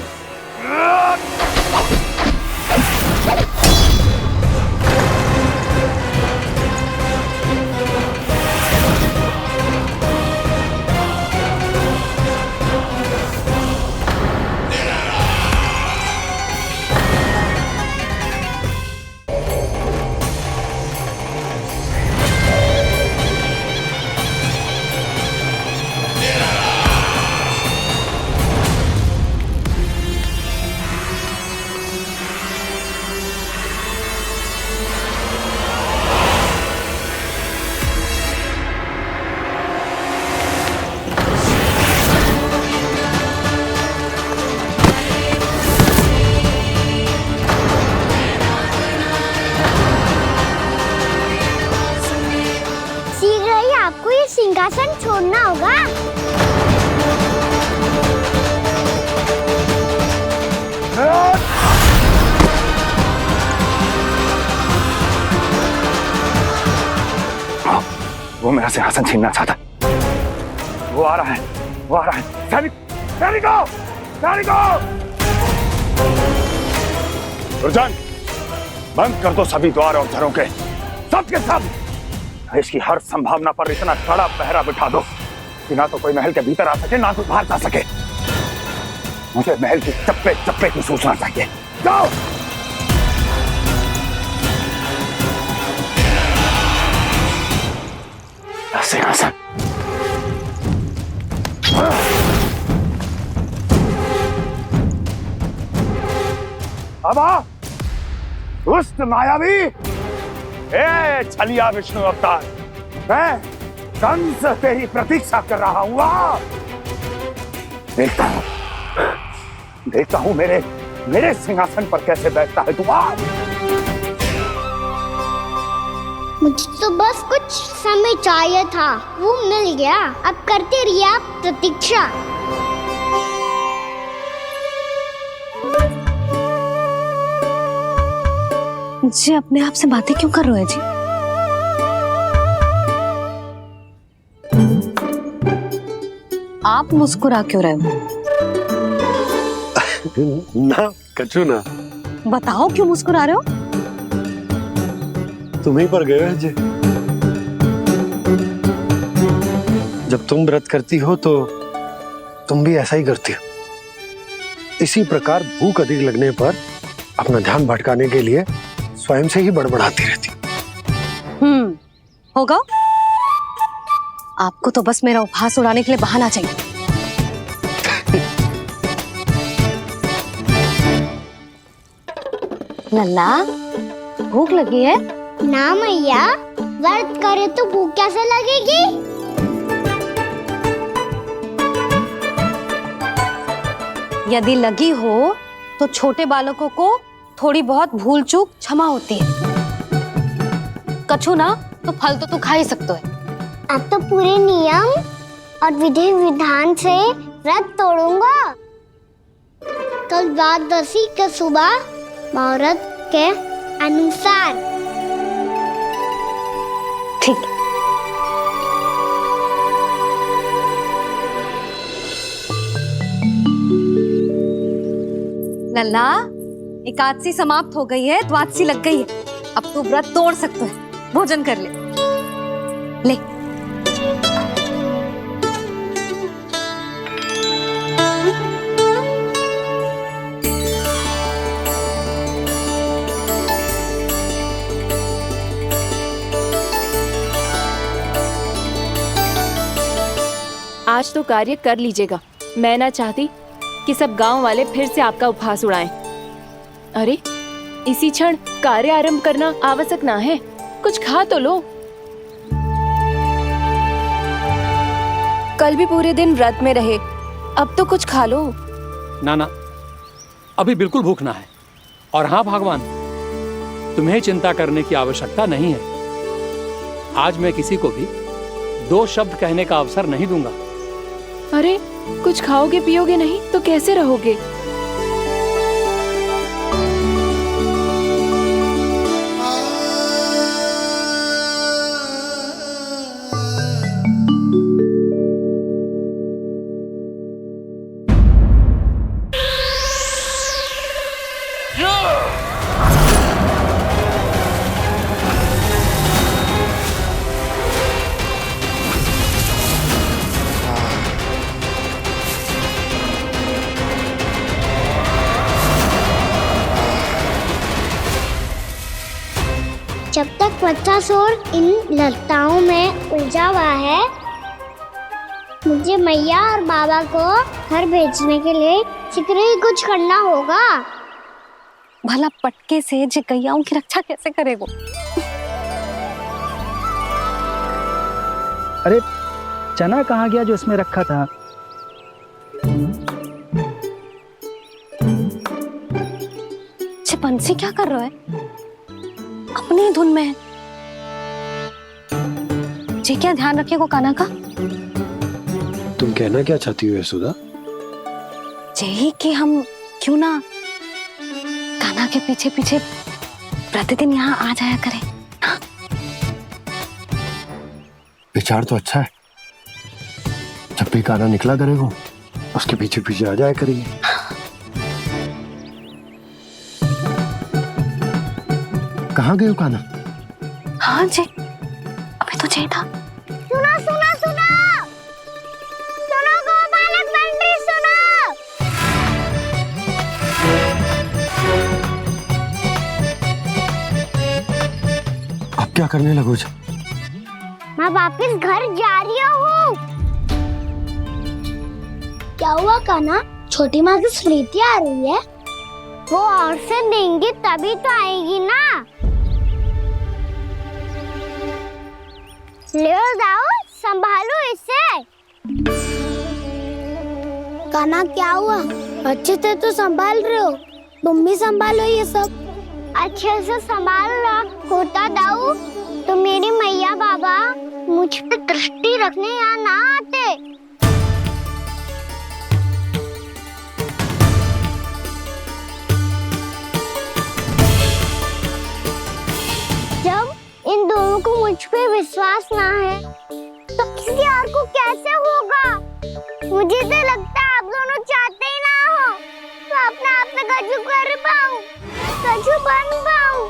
सिंहासन छोड़ना होगा। वो मेरा सिंहासन छीनना चाहता। वो आ रहा है, वो आ रहा है। सैनिकों! दुर्जन, बंद कर दो सभी द्वार और झरोके। सब के सब इसकी हर संभावना पर इतना कड़ा पहरा बिठा दो कि ना तो कोई महल के भीतर आ सके ना तो बाहर जा सके। मुझे महल की चप्पे चप्पे की सूचना चाहिए। जाओ। सिंहासन। अब आ दुष्ट मायावी, ए छलिया विष्णु अवतार, मैं कंस तेरी प्रतीक्षा कर रहा हूं। आ देखता हूं मेरे सिंहासन पर कैसे बैठता है तू। मुझे तो बस कुछ समय चाहिए था, वो मिल गया। अब करते रहिए आप प्रतीक्षा। जी अपने आप से बातें क्यों कर रहे हैं जी? आप मुस्कुरा क्यों रहे हो? ना कछु ना। बताओ क्यों मुस्कुरा रहे हो? तुम्हीं पर गए हैं जी। जब तुम व्रत करती हो तो तुम भी ऐसा ही करती हो। इसी प्रकार भूख अधिक लगने पर अपना ध्यान भटकाने के लिए स्वयं से ही बड़बड़ाती रहती। होगा। आपको तो बस मेरा उपहास उड़ाने के लिए बहाना चाहिए। लल्ला भूख लगी है? ना मैया, व्रत करे तो भूख कैसे लगेगी? यदि लगी हो तो छोटे बालकों को थोड़ी बहुत भूल चूक क्षमा होती है। कछु ना तो फल तो तू खा ही सकते है। अब तो पूरे नियम और विधि विधान से व्रत तोड़ूंगा। कल द्वादशी के सुबह मुहूर्त के अनुसार। ठीक। लल्ला एकादशी समाप्त हो गई है, द्वादशी लग गई है। अब तू व्रत तोड़ सकते है। भोजन कर ले। ले। आज तो कार्य कर लीजिएगा। मैं ना चाहती कि सब गांव वाले फिर से आपका उपहास उड़ाएं। अरे इसी क्षण कार्य आरंभ करना आवश्यक ना है। कुछ खा तो लो। कल भी पूरे दिन व्रत में रहे, अब तो कुछ खा लो। ना अभी बिल्कुल भूख ना है। और हाँ भगवान, तुम्हें चिंता करने की आवश्यकता नहीं है। आज मैं किसी को भी 2 शब्द कहने का अवसर नहीं दूंगा। अरे कुछ खाओगे पियोगे नहीं तो कैसे रहोगे? जब तक बच्चासुर इन लताओं में उलझा हुआ है, मुझे मैया और बाबा को घर भेजने के लिए शीघ्र ही कुछ करना होगा। भला पटके से जिगैयाओं की रक्षा कैसे करेगा? अरे चना कहाँ गया जो इसमें रखा था? बंसी क्या कर रहा है? अपनी धुन में है। जी क्या ध्यान रखिएगा कान्हा का। तुम कहना क्या चाहती हो यशोदा? यही कि हम क्यों ना कान्हा के पीछे पीछे प्रतिदिन यहाँ आ जाया करें। हाँ? विचार तो अच्छा है। जब भी कान्हा निकला करेगा उसके पीछे पीछे आ जाया करेंगे। कहाँ गए हो कान्हा? हाँ जी, अभी तो चाहिए था। सुनो सुनो सुनो सुनो गोपालक पंडित सुनो। अब क्या करने लगोगे? मैं वापस घर जा रही हूँ। क्या हुआ कान्हा? छोटी माँ की स्मृति आ रही है। वो और से देंगी तभी तो आएगी ना। ले जाओ, संभालो इसे। कान्हा क्या हुआ? अच्छे से तो संभाल रहे हो, तुम भी संभालो ये सब। अच्छे से संभाल लो होता दाऊ तो मेरी मैया बाबा मुझ पे दृष्टि रखने यहाँ ना आते। जब इन दोनों को मुझ पे विश्वास ना है तो किसी और को कैसे होगा? मुझे तो लगता है आप दोनों चाहते ही ना हो तो अपने आप में गजू कर पाऊं, गजू बन पाऊं।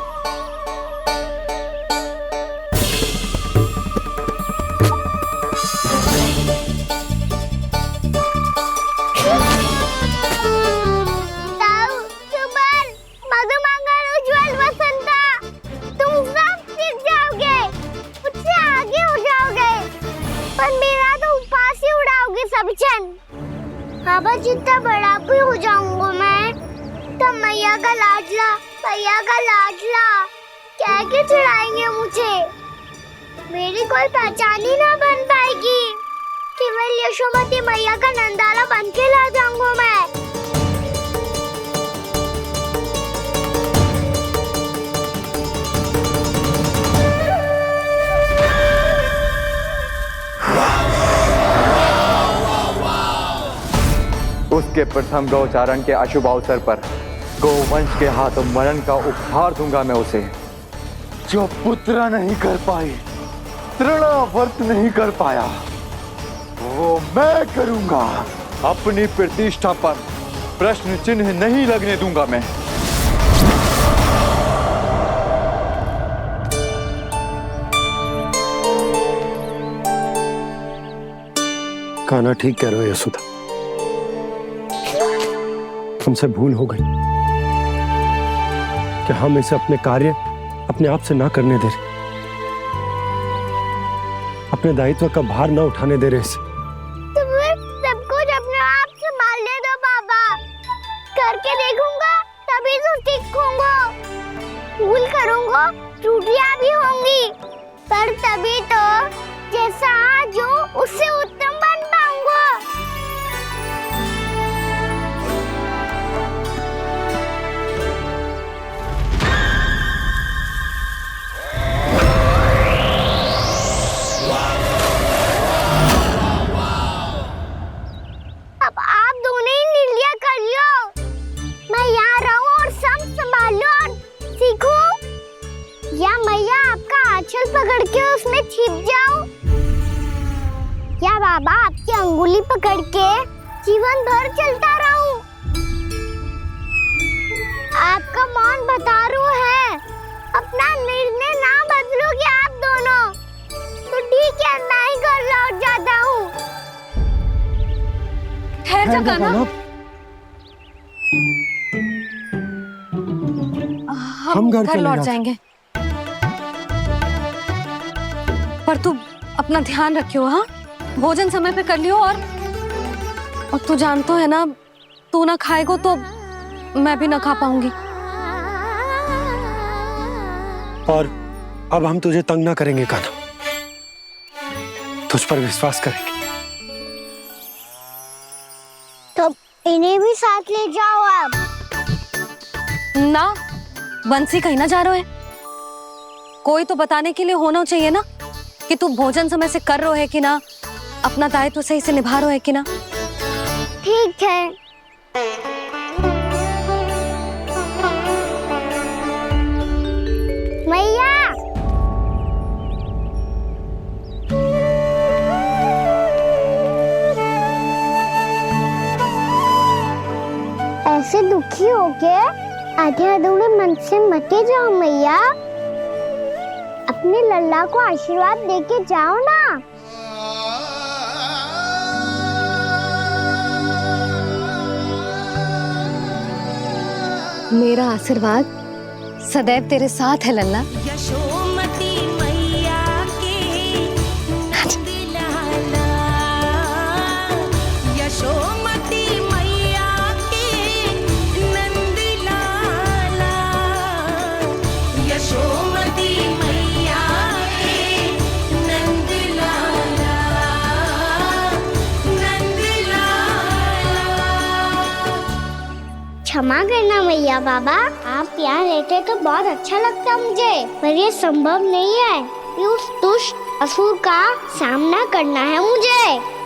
बाबा जितना बड़ा भी हो जाऊंगा मैं तब मैया का लाडला कह के चिढ़ाएंगे मुझे। मेरी कोई पहचान ही ना बन पाएगी। केवल यशोमती मैया का नंदाला बन के ला जाऊंगा मैं। उसके प्रथम गौचारण के अशुभ अवसर पर गोवंश के हाथों मरण का उपहार दूंगा मैं उसे। जो पुत्र नहीं कर पाई, तृणावर्त नहीं कर पाया, वो मैं करूंगा। अपनी प्रतिष्ठा पर प्रश्न चिन्ह नहीं लगने दूंगा मैं। कान्हा ठीक कह रहे हो यशोदा, हमसे भूल हो गई कि हम इसे अपने कार्य अपने आप से ना करने दे रहे, अपने दायित्व का भार ना उठाने दे रहे इसे। तो फिर सब कुछ अपने आप से संभालने दो बाबा, करके देखूंगा तभी तो सीखूंगा। भूल करूंगा, त्रुटियां भी होंगी, पर तभी तो जैसा आज हूं उससे उत्तम बन पाऊंगा। अब आप दोनों ही निर्णय कर लो, मैं यहाँ रहूं और सब संभाल लो और सीखूं, या मैया आपका आंचल पकड़ के उसमें छिप जाऊं, या बाबा आपकी अंगुली पकड़ के जीवन भर चलता रहूं। आपका मौन बतारू है, अपना निर्णय ना बदलोगे आप दोनों तो ठीक है, मैं ही घर लौट जाता हूँ। ठहर जा कान्हा, हम घर लौट जाएंगे, पर तू अपना ध्यान रखियो। हाँ, भोजन समय पे कर लियो। और तू जानतो है ना, तू ना खाएगो तो मैं भी ना खा पाऊंगी। और अब हम तुझे तंग ना करेंगे कान्हा, तुझ पर विश्वास करेंगे। तो इन्हें भी साथ ले जाओ आप। ना, बंसी कहीं ना जा रहे है, कोई तो बताने के लिए होना चाहिए ना कि तू भोजन समय से कर रहे है कि ना, अपना दायित्व सही से निभा रहे है कि ना। ठीक है। मैया, ऐसे दुखी होके आधे अधूरे मन से मत जाओ मैया। अपने लल्ला को आशीर्वाद देके जाओ ना। मेरा आशीर्वाद सदैव तेरे साथ है लल्ला। यशोमती मैया के नंद लाला, यशोमती मैया के नंद लाला, यशोमती मैया के नंद लाला, नंद लाला। क्षमा करना मैया बाबा, आप यहाँ रहते तो बहुत अच्छा लगता मुझे, पर ये संभव नहीं है कि उस दुष्ट असुर का सामना करना है मुझे।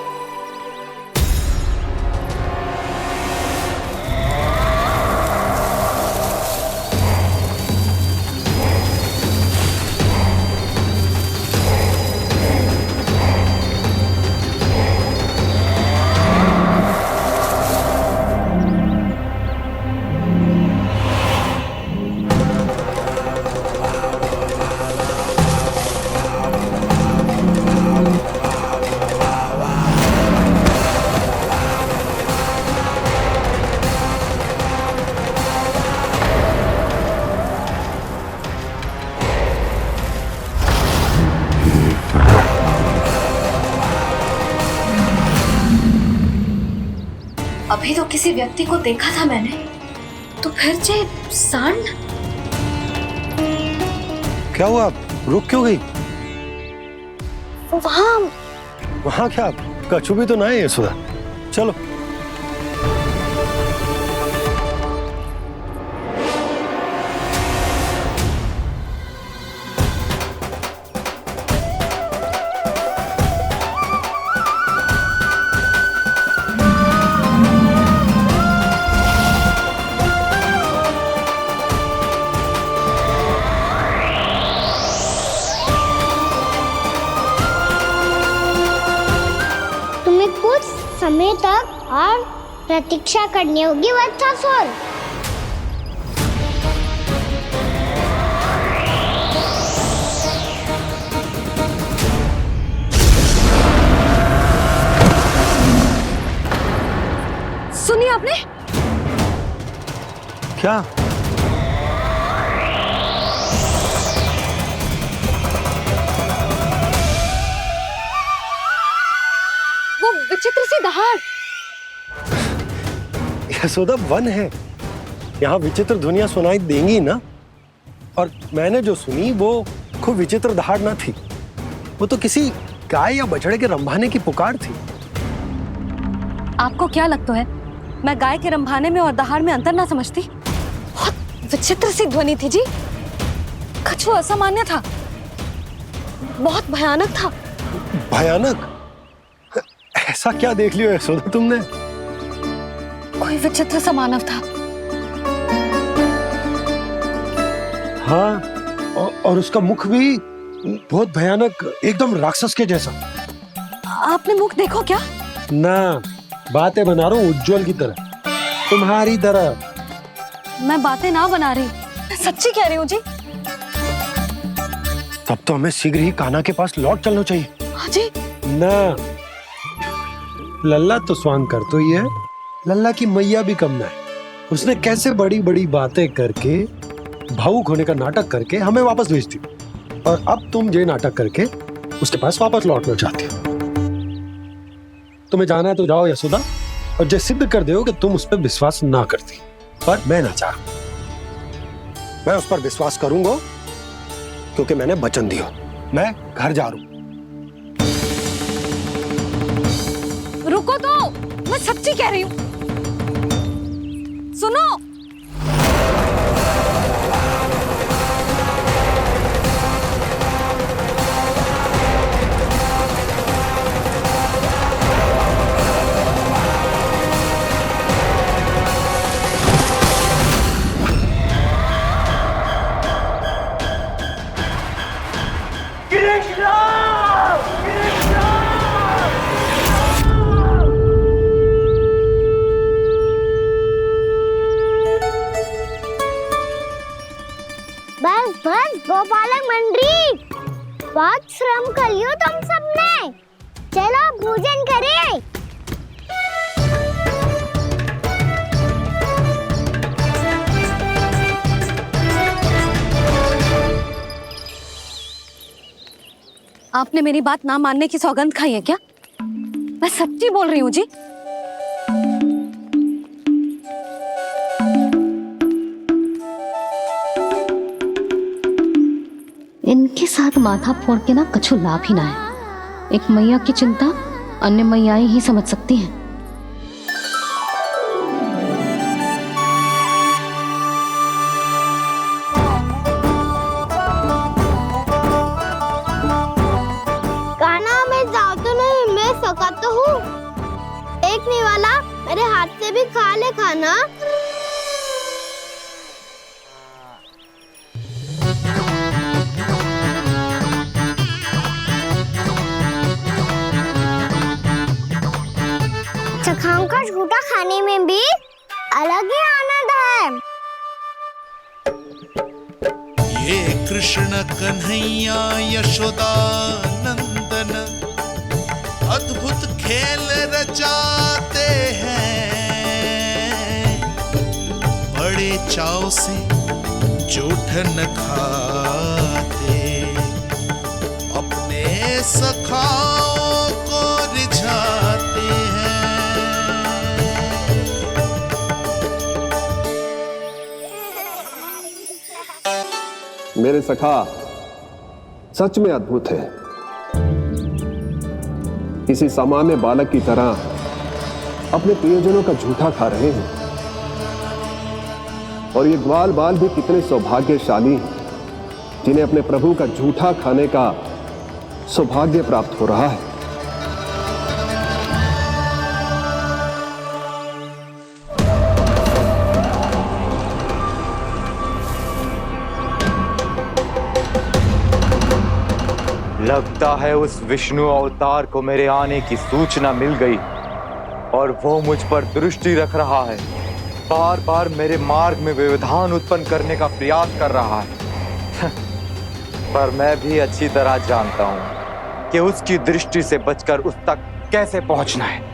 अभी तो किसी व्यक्ति को देखा था मैंने, तो फिर से सांड। क्या हुआ, रुक क्यों गई? वहाँ क्या कछु भी तो ना है यशोदा, चलो। समय तक और प्रतीक्षा करनी होगी वत्सासुर। सुनिए आपने क्या? वो विचित्र सी दहाड़। यशोदा वन है, यहाँ विचित्र ध्वनियां सुनाई देंगी ना। और मैंने जो सुनी वो खूब विचित्र दहाड़ ना थी, वो तो किसी गाय या बछड़े के रंभाने की पुकार थी। आपको क्या लगता है मैं गाय के रंभाने में और दहाड़ में अंतर ना समझती? बहुत विचित्र सी ध्वनि थी जी, कुछ असामान्य था, बहुत भयानक था। भयानक? ऐसा क्या देख लियो यशोदा तुमने? कोई विचित्र सा मानव था। हाँ, और उसका मुख भी बहुत भयानक, एकदम राक्षस के जैसा। आपने मुख देखो क्या? ना, बातें बना रहा हूँ उज्जवल की तरह, तुम्हारी तरह। मैं बातें ना बना रही, मैं सच्ची कह रही हूँ जी। तब तो हमें शीघ्र ही कान्हा के पास लौट चलना चाहिए। हाँ जी। ना, लल्ला तो स्वांग कर तो ही है, लल्ला की मैया भी कम ना है। उसने कैसे बड़ी बड़ी बातें करके, भावुक होने का नाटक करके हमें वापस भेज दी, और अब तुम ये नाटक करके उसके पास वापस लौटना चाहती हो। तुम्हें जाना है तो जाओ यशोदा, और ये सिद्ध कर दो कि तुम उस पर विश्वास ना करती। पर मैं ना चाह, मैं उस पर विश्वास करूंगा क्योंकि मैंने वचन दिया। मैं घर जा रहा हूं। रुको तो, मैं सच्ची कह रही हूँ, सुनो। बस बस गोपालक मंडली, बहुत श्रम कर लियो तुम सबने। चलो भोजन करें। आपने मेरी बात ना मानने की सौगंध खाई है क्या? मैं सच्ची बोल रही हूँ जी। इनके साथ माथा फोड़ के ना कछु लाभ ही ना है। एक मैया की चिंता अन्य मैयाएं ही समझ सकती हैं। कान्हा मैं जाऊँ तो नहीं, मैं सका तो हूँ। एक नहीं वाला मेरे हाथ से भी खा ले खाना। चखाओं का झूठा खाने में भी अलग ही आनंद है। ये कृष्ण कन्हैया यशोदा नंदन अद्भुत खेल रचाते हैं, बड़े चाव से जूठन खाते, अपने सखाओं को रिझाते हैं। मेरे सखा सच में अद्भुत है। किसी सामान्य बालक की तरह अपने प्रियजनों का झूठा खा रहे हैं। और ये ग्वाल बाल भी कितने सौभाग्यशाली हैं जिन्हें अपने प्रभु का झूठा खाने का सौभाग्य प्राप्त हो रहा है। लगता है उस विष्णु अवतार को मेरे आने की सूचना मिल गई और वो मुझ पर दृष्टि रख रहा है। बार बार मेरे मार्ग में व्यवधान उत्पन्न करने का प्रयास कर रहा है। पर मैं भी अच्छी तरह जानता हूं कि उसकी दृष्टि से बचकर उस तक कैसे पहुंचना है।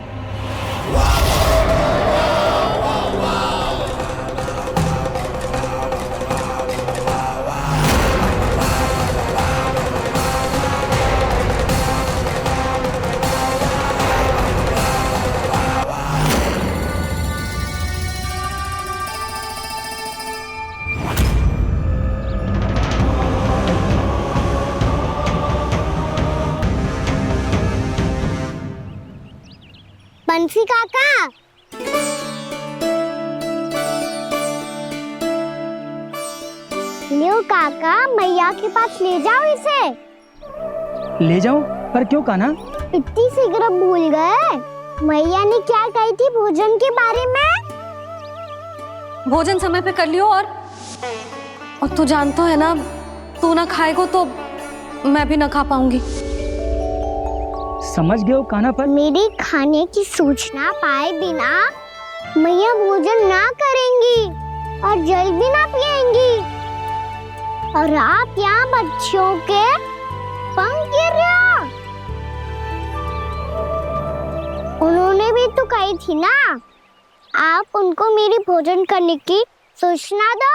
बंसी काका, लियो काका, मैया के पास ले जाओ इसे। ले जाऊं? पर क्यों कान्हा? इतनी शीघ्र भूल गए? मैया ने क्या कही थी भोजन के बारे में? भोजन समय पे कर लियो। और तू जानता है ना, तू ना खाएगा तो मैं भी ना खा पाऊंगी। समझ गए हो कान्हा? पर मेरी खाने की सूचना पाए बिना मैया भोजन ना करेंगी और जल भी ना पिएंगी। और आप यहाँ बच्चों के पंख गिर रहे हो। उन्होंने भी तो कही थी ना, आप उनको मेरी भोजन करने की सूचना दो।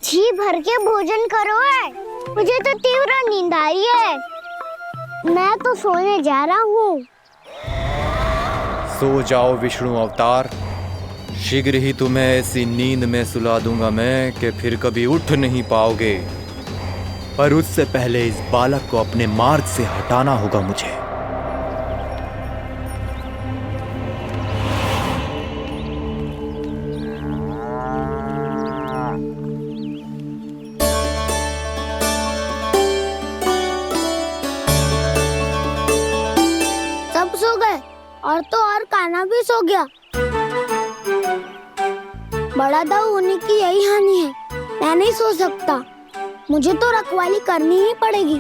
जी भर के भोजन करो है, मुझे तो तीव्र नींद आ रही है। मैं तो सोने जा रहा हूँ। सो जाओ विष्णु अवतार, शीघ्र ही तुम्हें ऐसी नींद में सुला दूंगा मैं कि फिर कभी उठ नहीं पाओगे। पर उससे पहले इस बालक को अपने मार्ग से हटाना होगा मुझे। सब सो गए और तो और कान्हा भी सो गया। बड़ा दाऊ होने की यही हानि है, मैं नहीं सो सकता। मुझे तो रखवाली करनी ही पड़ेगी।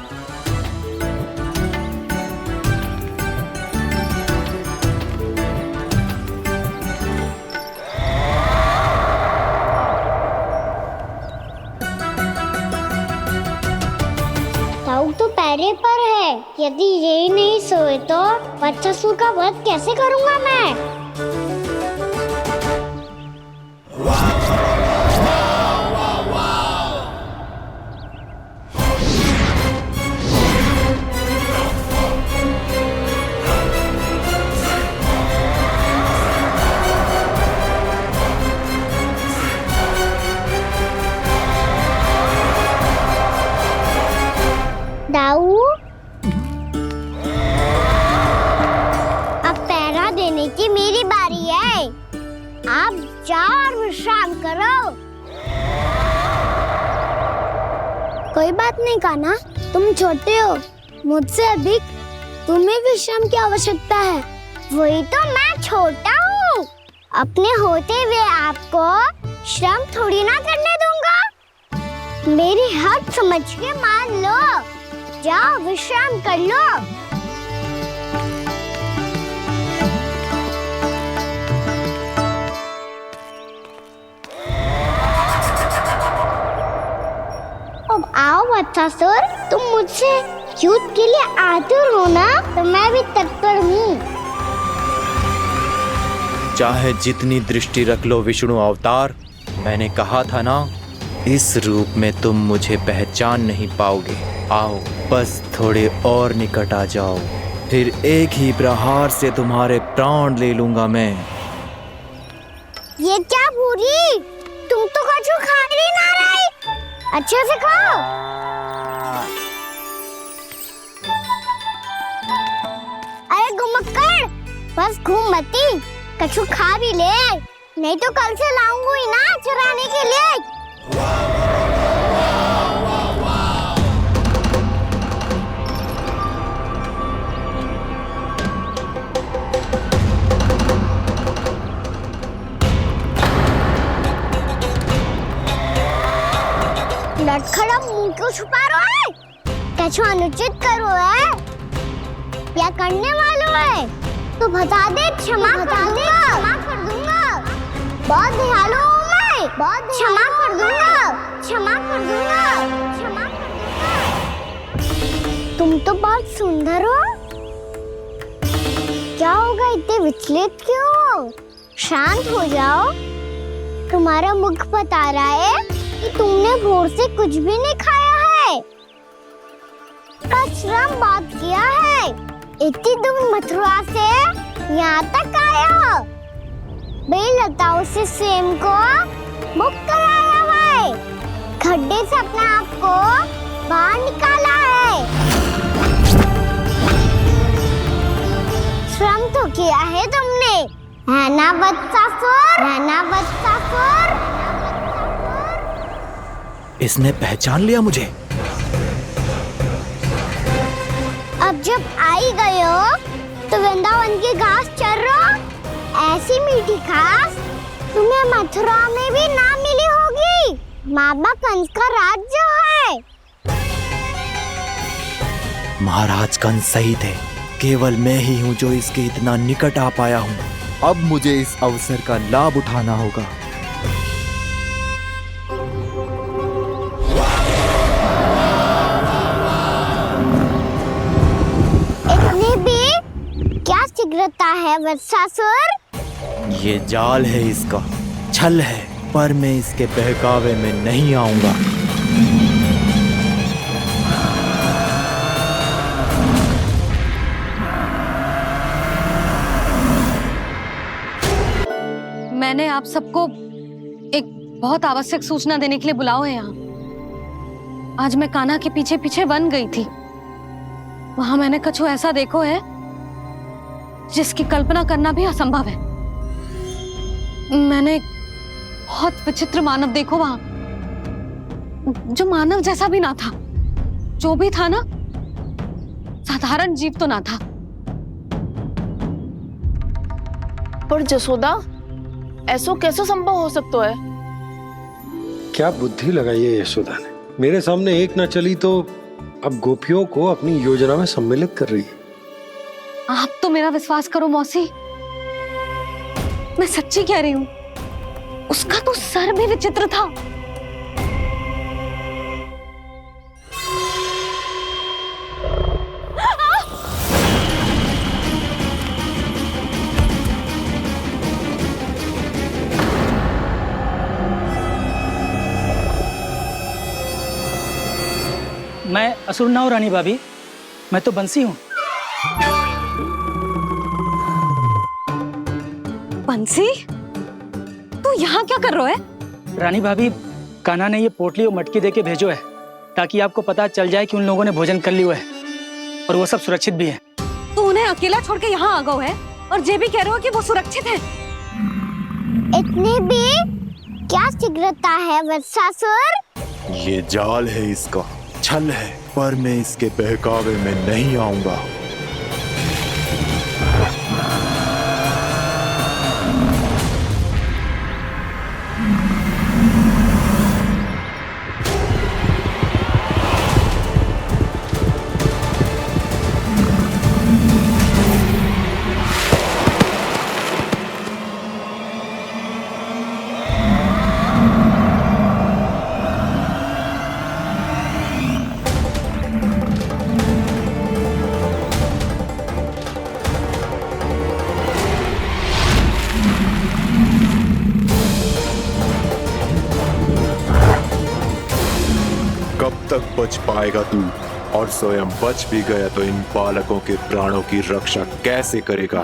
ताऊ तो पैरे पर है, यदि ये नहीं सोए तो वत्सासुर का वध कैसे करूंगा मैं? दाऊ, अब पहरा देने की मेरी बारी है। आप जाओ और विश्राम करो। कोई बात नहीं कान्हा, तुम छोटे हो, मुझसे अधिक तुम्हें विश्राम की आवश्यकता है। वही तो मैं छोटा हूँ, अपने होते हुए आपको श्रम थोड़ी ना करने दूंगा। मेरी हद समझ के मान लो, जाओ विश्राम कर लो। अब आओ वत्सासुर, तुम मुझसे युद्ध के लिए आतुर हो ना, तो मैं भी तत्पर हूँ। चाहे जितनी दृष्टि रख लो विष्णु अवतार, मैंने कहा था ना, इस रूप में तुम मुझे पहचान नहीं पाओगे। आओ बस थोड़े और निकट आ जाओ, फिर एक ही प्रहार से तुम्हारे प्राण ले लूंगा मैं। ये क्या भूरी, तुम तो कछु खा ही ना रही, अच्छे से खाओ। अरे गुमक्कड़, बस घूम मती, कछु खा भी ले, नहीं तो कल से लाऊंगी ना चराने के लिए। लटखड़ा मुंह क्यों छुपा रहा है? कछु अनुचित करो है या करने वालों है तो बता दे, क्षमा कर दूंगा। बहुत दयालु हूँ मैं, बहुत क्षमा कर दूंगा। तुम तो बहुत सुंदर हो, क्या होगा इतने विचलित क्यों हो? शांत हो जाओ, तुम्हारा मुख बता रहा है कि तुमने भोर से कुछ भी नहीं खाया है, श्रम बहुत किया है, इतनी दूर मथुरा से यहाँ तक आया हो, बेलताओं से स्वयं को मुक्त कराया हुआ है, खड्डे से अपने आप को बाहर निकाला है, श्रम तो किया है तुमने, है ना वत्सासुर? इसने पहचान लिया मुझे। अब जब आई गए हो तो वृंदावन की घास चर रहो, ऐसी मीठी घास तुम्हें मथुरा में भी ना मिली होगी। मामा कंस का राज्य है। महाराज कंस सही थे, केवल मैं ही हूँ जो इसके इतना निकट आ पाया हूँ। अब मुझे इस अवसर का लाभ उठाना होगा। इतनी भी क्या शीघ्रता है वत्सासुर? ये जाल है इसका, छल है, पर मैं इसके बहकावे में नहीं आऊंगा। मैंने आप सबको एक बहुत आवश्यक सूचना देने के लिए बुलाओ है यहाँ। आज मैं कान्हा के पीछे पीछे वन गई थी, वहां मैंने कछु ऐसा देखो है जिसकी कल्पना करना भी असंभव है। मैंने बहुत विचित्र मानव देखो वहां, जो मानव जैसा भी ना था, जो भी था ना साधारण जीव तो ना था। पर जसोदा, ऐसा कैसे संभव हो सकता है? क्या बुद्धि लगाई है यशोदा ने? मेरे सामने एक ना चली तो अब गोपियों को अपनी योजना में सम्मिलित कर रही है। आप तो मेरा विश्वास करो मौसी, मैं सच्ची कह रही हूँ, उसका तो सर भी विचित्र था। मैं असुर ना हूं रानी भाभी, मैं तो बंसी हूँ। बंसी, तू यहाँ क्या कर रहा है? रानी भाभी, कान्हा ने ये पोटली और मटकी देके भेजो है ताकि आपको पता चल जाए कि उन लोगों ने भोजन कर लिया है और वो सब सुरक्षित भी है। तू उन्हें अकेला छोड़ के यहाँ आ गए है और ये भी कह रहे हो कि वो सुरक्षित है। इतनी भी क्या शीघ्रता है वत्सासुर? ये जाल है, इसका छल है, पर मैं इसके बहकावे में नहीं आऊंगा। कब तक बच पाएगा तू? और स्वयं बच भी गया तो इन बालकों के प्राणों की रक्षा कैसे करेगा?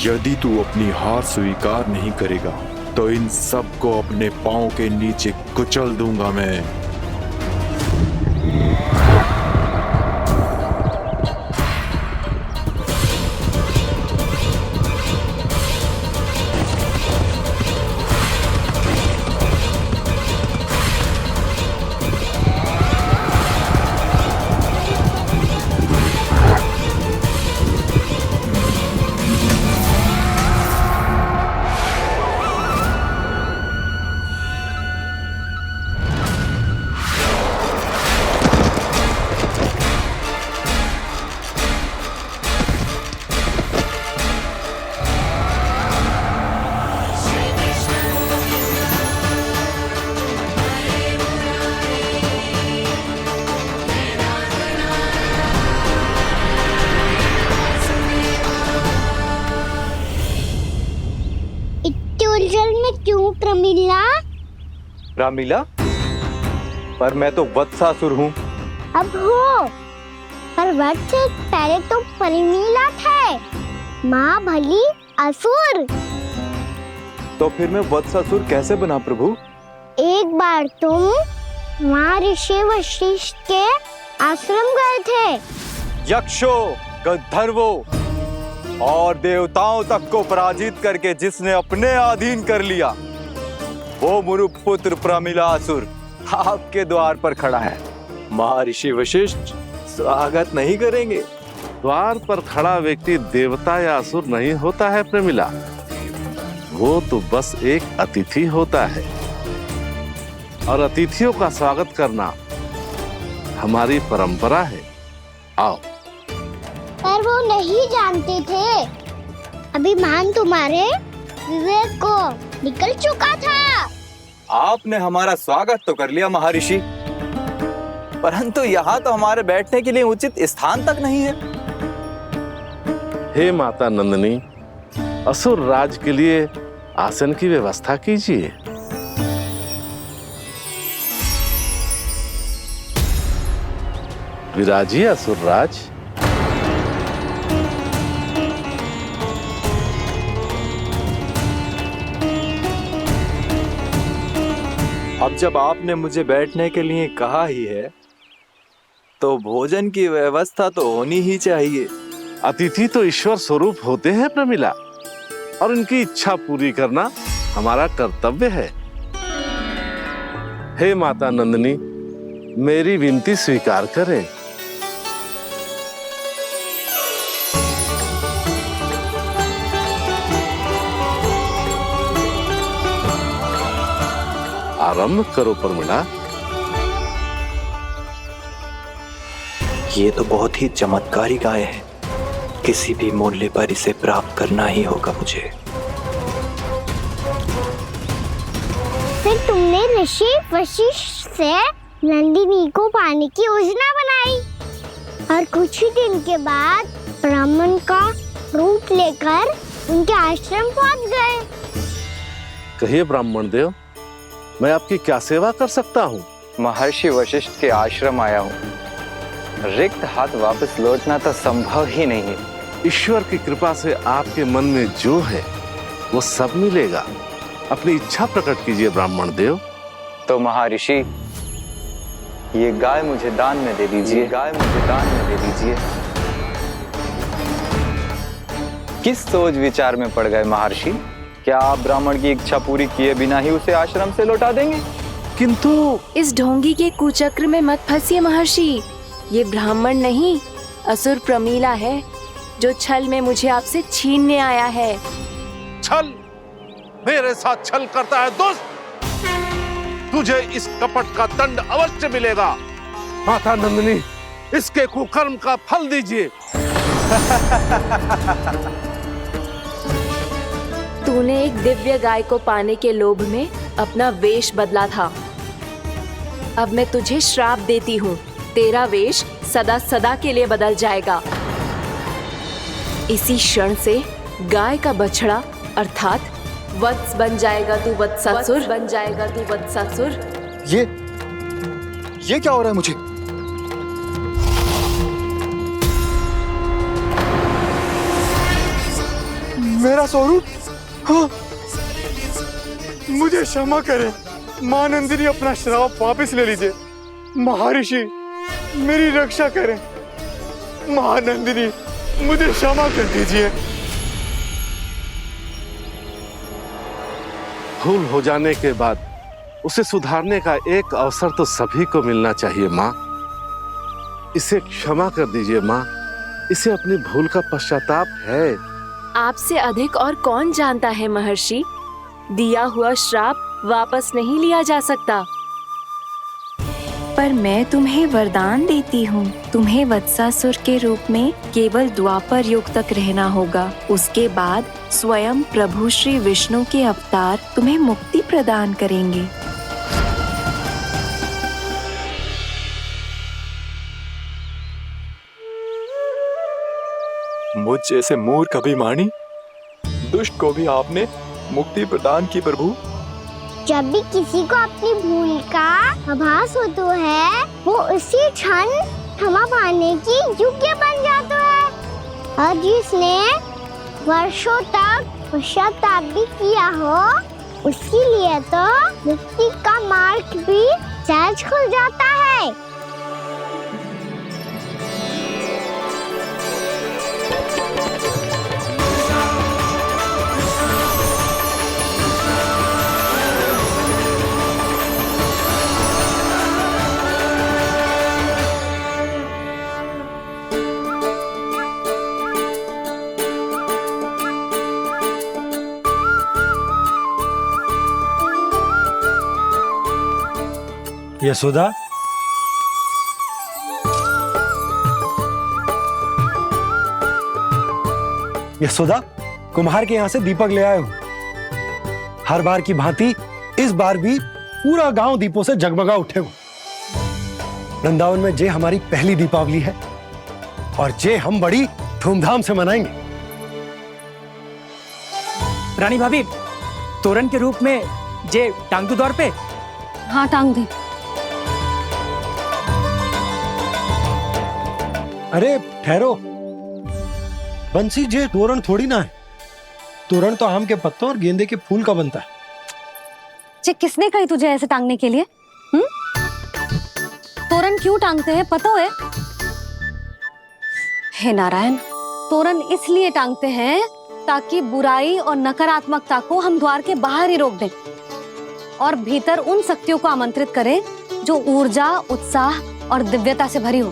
यदि तू अपनी हार स्वीकार नहीं करेगा तो इन सबको अपने पांव के नीचे कुचल दूंगा मैं। क्यों प्रमिला? रामीला, पर मैं तो वत्सासुर हूँ। अब हो, पर वट से पहले तो प्रमिला थे, माँ भली असुर। तो फिर मैं वत्सासुर कैसे बना प्रभु? एक बार तुम माँ ऋषि वशिष्ठ के आश्रम गए थे। यक्षों, गंधर्वों और देवताओं तक को पराजित करके जिसने अपने अधीन कर लिया, वो मुरुपुत्र प्रमिलासुर आपके द्वार पर खड़ा है। महर्षि वशिष्ठ स्वागत नहीं करेंगे। द्वार पर खड़ा व्यक्ति देवता या असुर नहीं होता है प्रमिला, वो तो बस एक अतिथि होता है और अतिथियों का स्वागत करना हमारी परंपरा है। आओ। पर वो नहीं जानते थे, अभिमान तुम्हारे विवेक को निकल चुका था। आपने हमारा स्वागत तो कर लिया महर्षि, परंतु यहाँ तो हमारे बैठने के लिए उचित स्थान तक नहीं है। हे माता नंदिनी, असुर राज के लिए आसन की व्यवस्था कीजिए। विराजिए असुर राज। अब जब आपने मुझे बैठने के लिए कहा ही है, तो भोजन की व्यवस्था तो होनी ही चाहिए। अतिथि तो ईश्वर स्वरूप होते हैं प्रमिला, और उनकी इच्छा पूरी करना हमारा कर्तव्य है। हे माता नंदिनी, मेरी विनती स्वीकार करें। आरंभ करो प्रमिला। ये तो बहुत ही चमत्कारी गाय है, किसी भी मूल्य पर इसे प्राप्त करना ही होगा मुझे। फिर तुमने ऋषि वशिष्ठ से नंदिनी को पाने की योजना बनाई और कुछ ही दिन के बाद ब्राह्मण का रूप लेकर उनके आश्रम पहुंच गए। कहिए ब्राह्मण देव, मैं आपकी क्या सेवा कर सकता हूँ? महर्षि वशिष्ठ के आश्रम आया हूँ। रिक्त हाथ वापस लौटना तो संभव ही नहीं है। ईश्वर की कृपा से आपके मन में जो है वो सब मिलेगा। अपनी इच्छा प्रकट कीजिए ब्राह्मण देव। तो महर्षि, ये गाय मुझे दान में दे दीजिए। गाय मुझे दान में दे दीजिए। किस सोच विचार में पड़ गए महर्षि? क्या आप ब्राह्मण की इच्छा पूरी किए बिना ही उसे आश्रम से लौटा देंगे? किंतु इस ढोंगी के कुचक्र में मत फंसिए महर्षि। ये ब्राह्मण नहीं, असुर प्रमीला है, जो छल में मुझे आपसे छीनने आया है। छल? मेरे साथ छल करता है दुष्ट? तुझे इस कपट का दंड अवश्य मिलेगा। माता नंदिनी, इसके कुकर्म का फल दीजिए। तूने एक दिव्य गाय को पाने के लोभ में अपना वेश बदला था। अब मैं तुझे श्राप देती हूँ, तेरा वेश सदा सदा के लिए बदल जाएगा। इसी क्षण से गाय का बछड़ा अर्थात वत्स बन जाएगा तू वत्सासुर। बन जाएगा तू वत्सासुर। ये क्या हो रहा है मुझे? मेरा स्वरूप? हाँ। मुझे क्षमा करें मां नंदिनी, अपना श्राप वापस ले लीजिए। महर्षि, मेरी रक्षा करें। मां नंदिनी, मुझे क्षमा कर दीजिए। भूल हो जाने के बाद उसे सुधारने का एक अवसर तो सभी को मिलना चाहिए माँ। इसे क्षमा कर दीजिए माँ, इसे अपनी भूल का पश्चाताप है। आपसे अधिक और कौन जानता है महर्षि, दिया हुआ श्राप वापस नहीं लिया जा सकता। पर मैं तुम्हें वरदान देती हूँ, तुम्हें वत्सासुर के रूप में केवल द्वापर युग तक रहना होगा। उसके बाद स्वयं प्रभु श्री विष्णु के अवतार तुम्हें मुक्ति प्रदान करेंगे। मुझ जैसे मूर्ख अभिमानी दुष्ट को भी आपने मुक्ति प्रदान की प्रभु। जब भी किसी को अपनी भूल का आभास होता है, वो उसी क्षण क्षमा पाने की योग्य बन जाता है। और जिसने वर्षों तक पश्चाताप भी किया हो, उसके लिए तो मुक्ति का मार्ग भी सहज खुल जाता है। यशोदा, यशोदा, कुम्हार के यहाँ से दीपक ले आया हूं। हर बार की भांति इस बार भी पूरा गांव दीपों से जगमगा उठे हो। वृंदावन में जे हमारी पहली दीपावली है और जे हम बड़ी धूमधाम से मनाएंगे। रानी भाभी, तोरण के रूप में जे टांग दो द्वार पे। हाँ, टांग दे। अरे ठहरो, बंसी, जे तोरण थोड़ी ना है। तोरण तो आम के पत्तों और गेंदे के फूल का बनता है। जे किसने कही तुझे ऐसे टांगने के लिए? तोरण क्यों टांगते हैं पता है? हे नारायण, तोरण इसलिए टांगते हैं ताकि बुराई और नकारात्मकता को हम द्वार के बाहर ही रोक दें और भीतर उन शक्तियों को आमंत्रित करें जो ऊर्जा, उत्साह और दिव्यता से भरी हो।